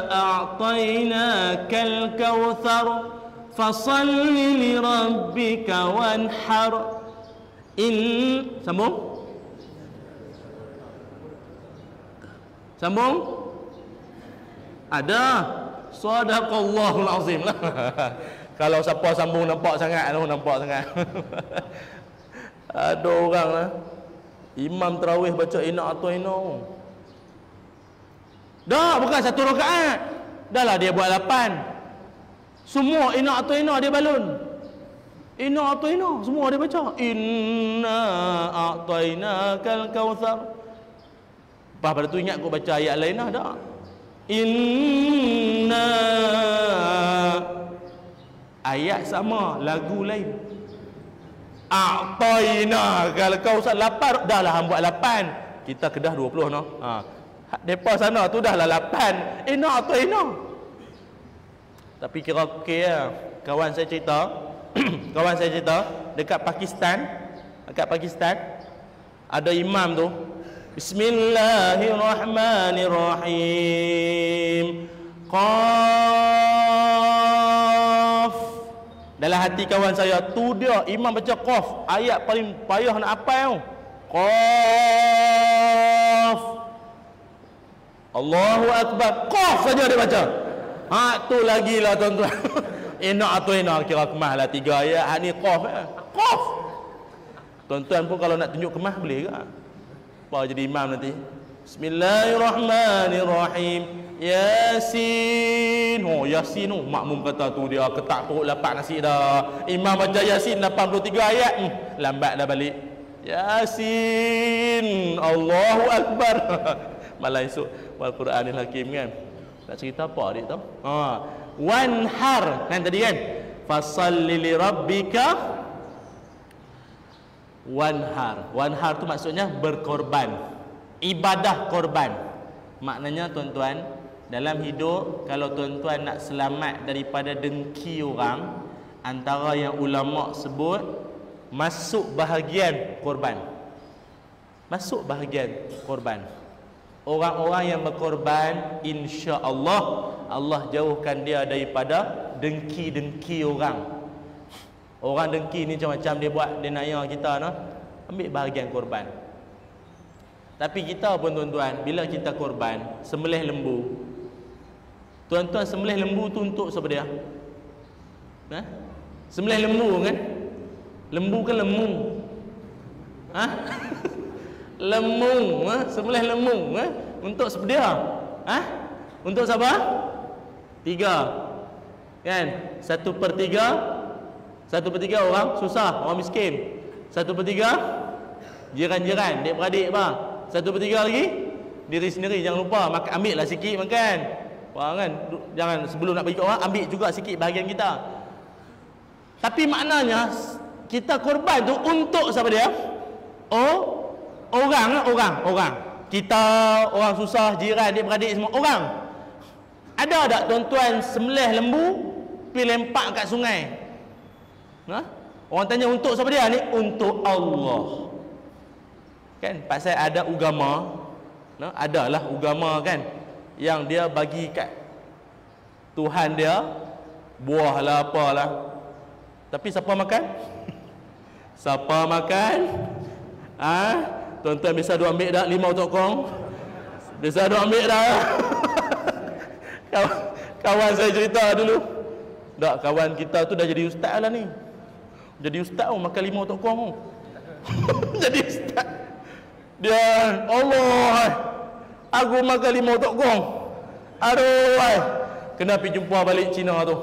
a'tainakal kautsar fasalli li rabbika wanhar. Sambung. Ada. Sadaqallahul azim lah. Kalau siapa sambung nampak sangat. Ada orang lah, imam tarawih baca inna a'taina. Dah bukan satu rakaat. Dah lah dia buat 8. Semua inna a'taina dia balun. Inna a'taina semua dia baca. Inna a'tainakal kautsar. Lepas pada tu ingat aku baca ayat lain dah. Inna ayat sama, lagu lain. A'tayna, kalau kau Ustaz lapar, dah lah hang buat 8. Kita Kedah 20 noh. Depa sana tu dah lah 8. A'tayna. Tapi kira okey lah. Kawan saya cerita dekat Pakistan ada imam tu, Bismillahirrahmanirrahim, Qaf. Dalam hati kawan saya tu dia imam baca Qaf, ayat paling payah nak hafal tu. Qaf. Allahu Akbar, Qaf saja dia baca. Tu lagi lah tuan-tuan. Atau kira kemah lah 3 ayat. Hak ni Qaf. Qaf. Tuan-tuan pun kalau nak tunjuk kemah boleh ke? Apa jadi imam nanti? Bismillahirrahmanirrahim. Yasin. Yasin tu makmum kata tu dia ketak perut lapak nasi dah. Imam baca Yasin 83 ayat. Lambat dah balik. Yasin. Allahu Akbar. Malah esok wal Quranil Hakim kan. Nak cerita apa adik tu? Wanhar kan tadi kan? Fasalli li rabbika wanhar. Wanhar tu maksudnya berkorban. Ibadah korban. Maknanya tuan-tuan, dalam hidup kalau tuan-tuan nak selamat daripada dengki orang, antara yang ulama sebut masuk bahagian korban. Masuk bahagian korban. Orang-orang yang berkorban, insya-Allah Allah jauhkan dia daripada dengki-dengki orang. Orang dengki ni macam-macam dia buat, dia naya kita noh, ambil bahagian korban. Tapi kita pun tuan-tuan, bila kita korban, sembelih lembu. Tuan-tuan, sembelih lembu tu untuk siapa dia? Sembelih lembu kan? Lembu kan lemung. Lemung, sembelih lemung, untuk siapa dia? Untuk siapa? 3. Kan? 1/3 orang susah, orang miskin. 1/3 jiran-jiran, adik-beradik bah. 1/3 lagi diri sendiri. Jangan lupa ambil lah sikit makan. Faham kan? Jangan sebelum nak bagi kat orang, ambil juga sikit bahagian kita. Tapi maknanya kita korban tu untuk siapa dia? Orang. Kita orang susah, jiran, adik-beradik semua orang. Ada tak tuan-tuan sembelih lembu pergi lempak kat sungai? Orang tanya untuk siapa dia? Ni untuk Allah. Kan pasal ada agama, adalah agama kan yang dia bagi kat Tuhan dia buah lah apalah. Tapi siapa makan? Siapa makan? Tuan-tuan bisa duk ambil dah 5 tokong? Bisa duk ambil dah. Kawan saya cerita dulu. Tak, kawan kita tu dah jadi ustaz lah ni. Jadi ustaz makan 5 tokong. Jadi ustaz. Dia, Allah, aku makan 5 tokong. Aduh, kena pergi jumpa balik Cina tu.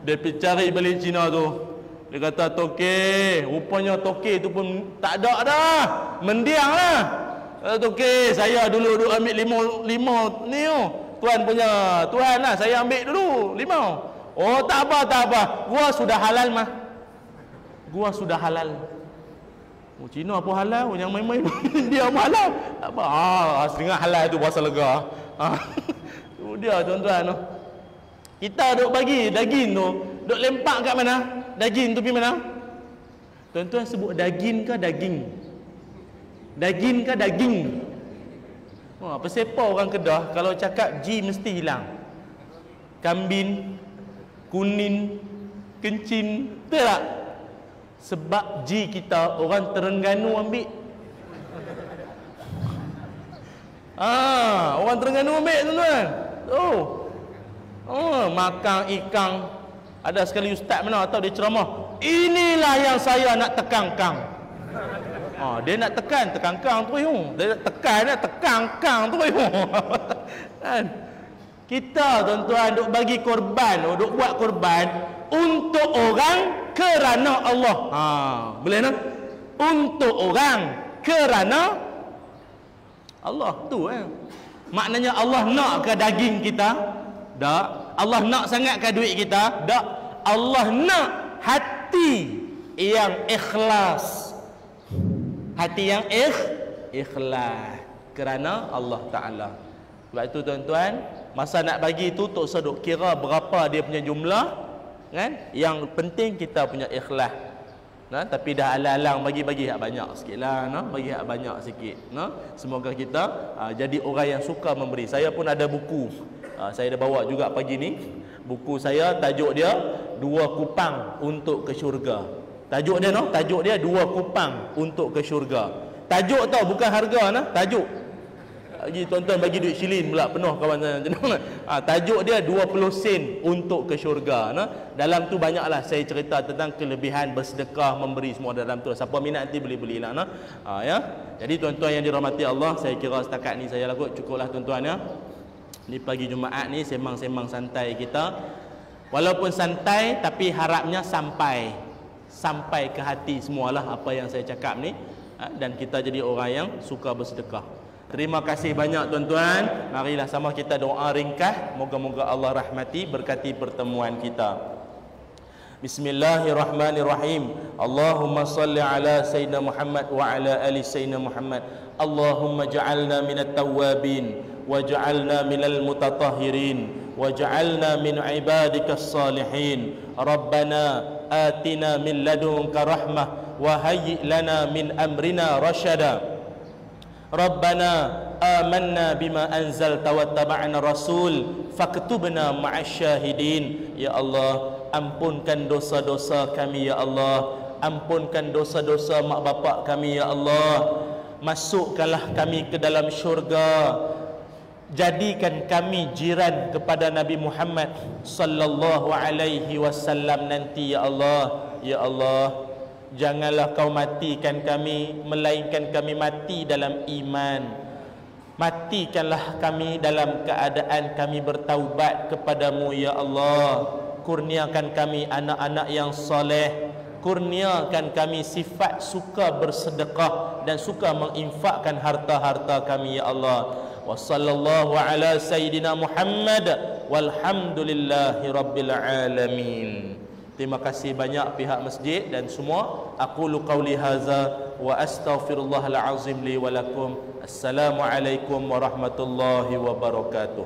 Dia pergi cari balik Cina tu. Dia kata toke, rupanya toke tu pun tak ada dah. Mendiang lah. Toke, saya dulu ambil 5 ni Tuan punya, Tuhan lah, saya ambil dulu 5. Oh tak apa. Gua sudah halal mah. Gua sudah halal. Cina apa halal? Yang main-main dia apa halal? Tak apa. Setengah halal tu puasa lega. Tu dia tuan-tuan. Kita duk bagi daging tu, duk lempak kat mana? Daging tu pergi mana? Tuan-tuan sebut daging ke daging? Daging ke daging? Pesepa orang Kedah kalau cakap G mesti hilang. Kambing, kuning, kencing, betul tak? Sebab G kita orang Terengganu ambil. Orang Terengganu ambil tuan-tuan. Makan ikan. Ada sekali ustaz mana atau dia ceramah, inilah yang saya nak tekankan. Dia nak tekankan tu. Dia nak tekankan tu. Kan? Kita tuan-tuan duk bagi korban, duk buat korban untuk orang kerana Allah. Boleh tak? Untuk orang kerana Allah tu Maknanya Allah nak ke daging kita? Tak. Allah nak sangat ke duit kita? Tak. Allah nak hati yang ikhlas. Hati yang ikhlas kerana Allah Ta'ala. Sebab itu tuan-tuan, masa nak bagi tu tak usah duk kira berapa dia punya jumlah, kan? Yang penting kita punya ikhlas. Nah, tapi dah alang-alang bagi hak banyak sikitlah, nah, bagi hak banyak sikit, nah. Semoga kita jadi orang yang suka memberi. Saya pun ada buku. Saya dah bawa juga pagi ni. Buku saya tajuk dia 2 kupang untuk ke syurga. Tajuk dia noh, tajuk dia 2 kupang untuk ke syurga. Tajuk tau, bukan harga nah, tajuk. Lagi tuan-tuan bagi duit shilin pula penuh kawan saya. Tajuk dia 20 sen untuk ke syurga. Dalam tu banyaklah saya cerita tentang kelebihan bersedekah, memberi semua dalam tu. Siapa minat nanti beli-belilah. Ya. Jadi tuan-tuan yang dirahmati Allah, saya kira setakat ni saya lakukan cukuplah tuan-tuan ya. Ni pagi Jumaat ni sembang-sembang santai kita. Walaupun santai tapi harapnya sampai ke hati semualah apa yang saya cakap ni, dan kita jadi orang yang suka bersedekah. Terima kasih banyak tuan-tuan. Marilah sama kita doa ringkas. Moga-moga Allah rahmati, berkati pertemuan kita. Bismillahirrahmanirrahim. Allahumma salli ala Sayyidina Muhammad wa ala ali Sayyidina Muhammad. Allahumma ja'alna minat tawwabin waj'alna minal mutatahhirin waj'alna min ibadikas salihin. Rabbana atina min ladunka rahmah wa hayyi' lana min amrina rasyada. Rabbana amanna bima anzalta wattaba'na rasul faktubna ma'asyahidin. Ya Allah, ampunkan dosa-dosa kami ya Allah, ampunkan dosa-dosa mak bapak kami ya Allah. Masukkanlah kami ke dalam syurga. Jadikan kami jiran kepada Nabi Muhammad sallallahu alaihi wasallam nanti ya Allah. Ya Allah, janganlah kau matikan kami melainkan kami mati dalam iman. Matikanlah kami dalam keadaan kami bertaubat kepadamu ya Allah. Kurniakan kami anak-anak yang soleh. Kurniakan kami sifat suka bersedekah dan suka menginfakkan harta-harta kami ya Allah. Wa sallallahu ala sayyidina Muhammad walhamdulillahi rabbil alamin. Terima kasih banyak pihak masjid dan semua. Aqulu qawli hadza wa astaghfirullahal azim li wa lakum. Assalamualaikum warahmatullahi wabarakatuh.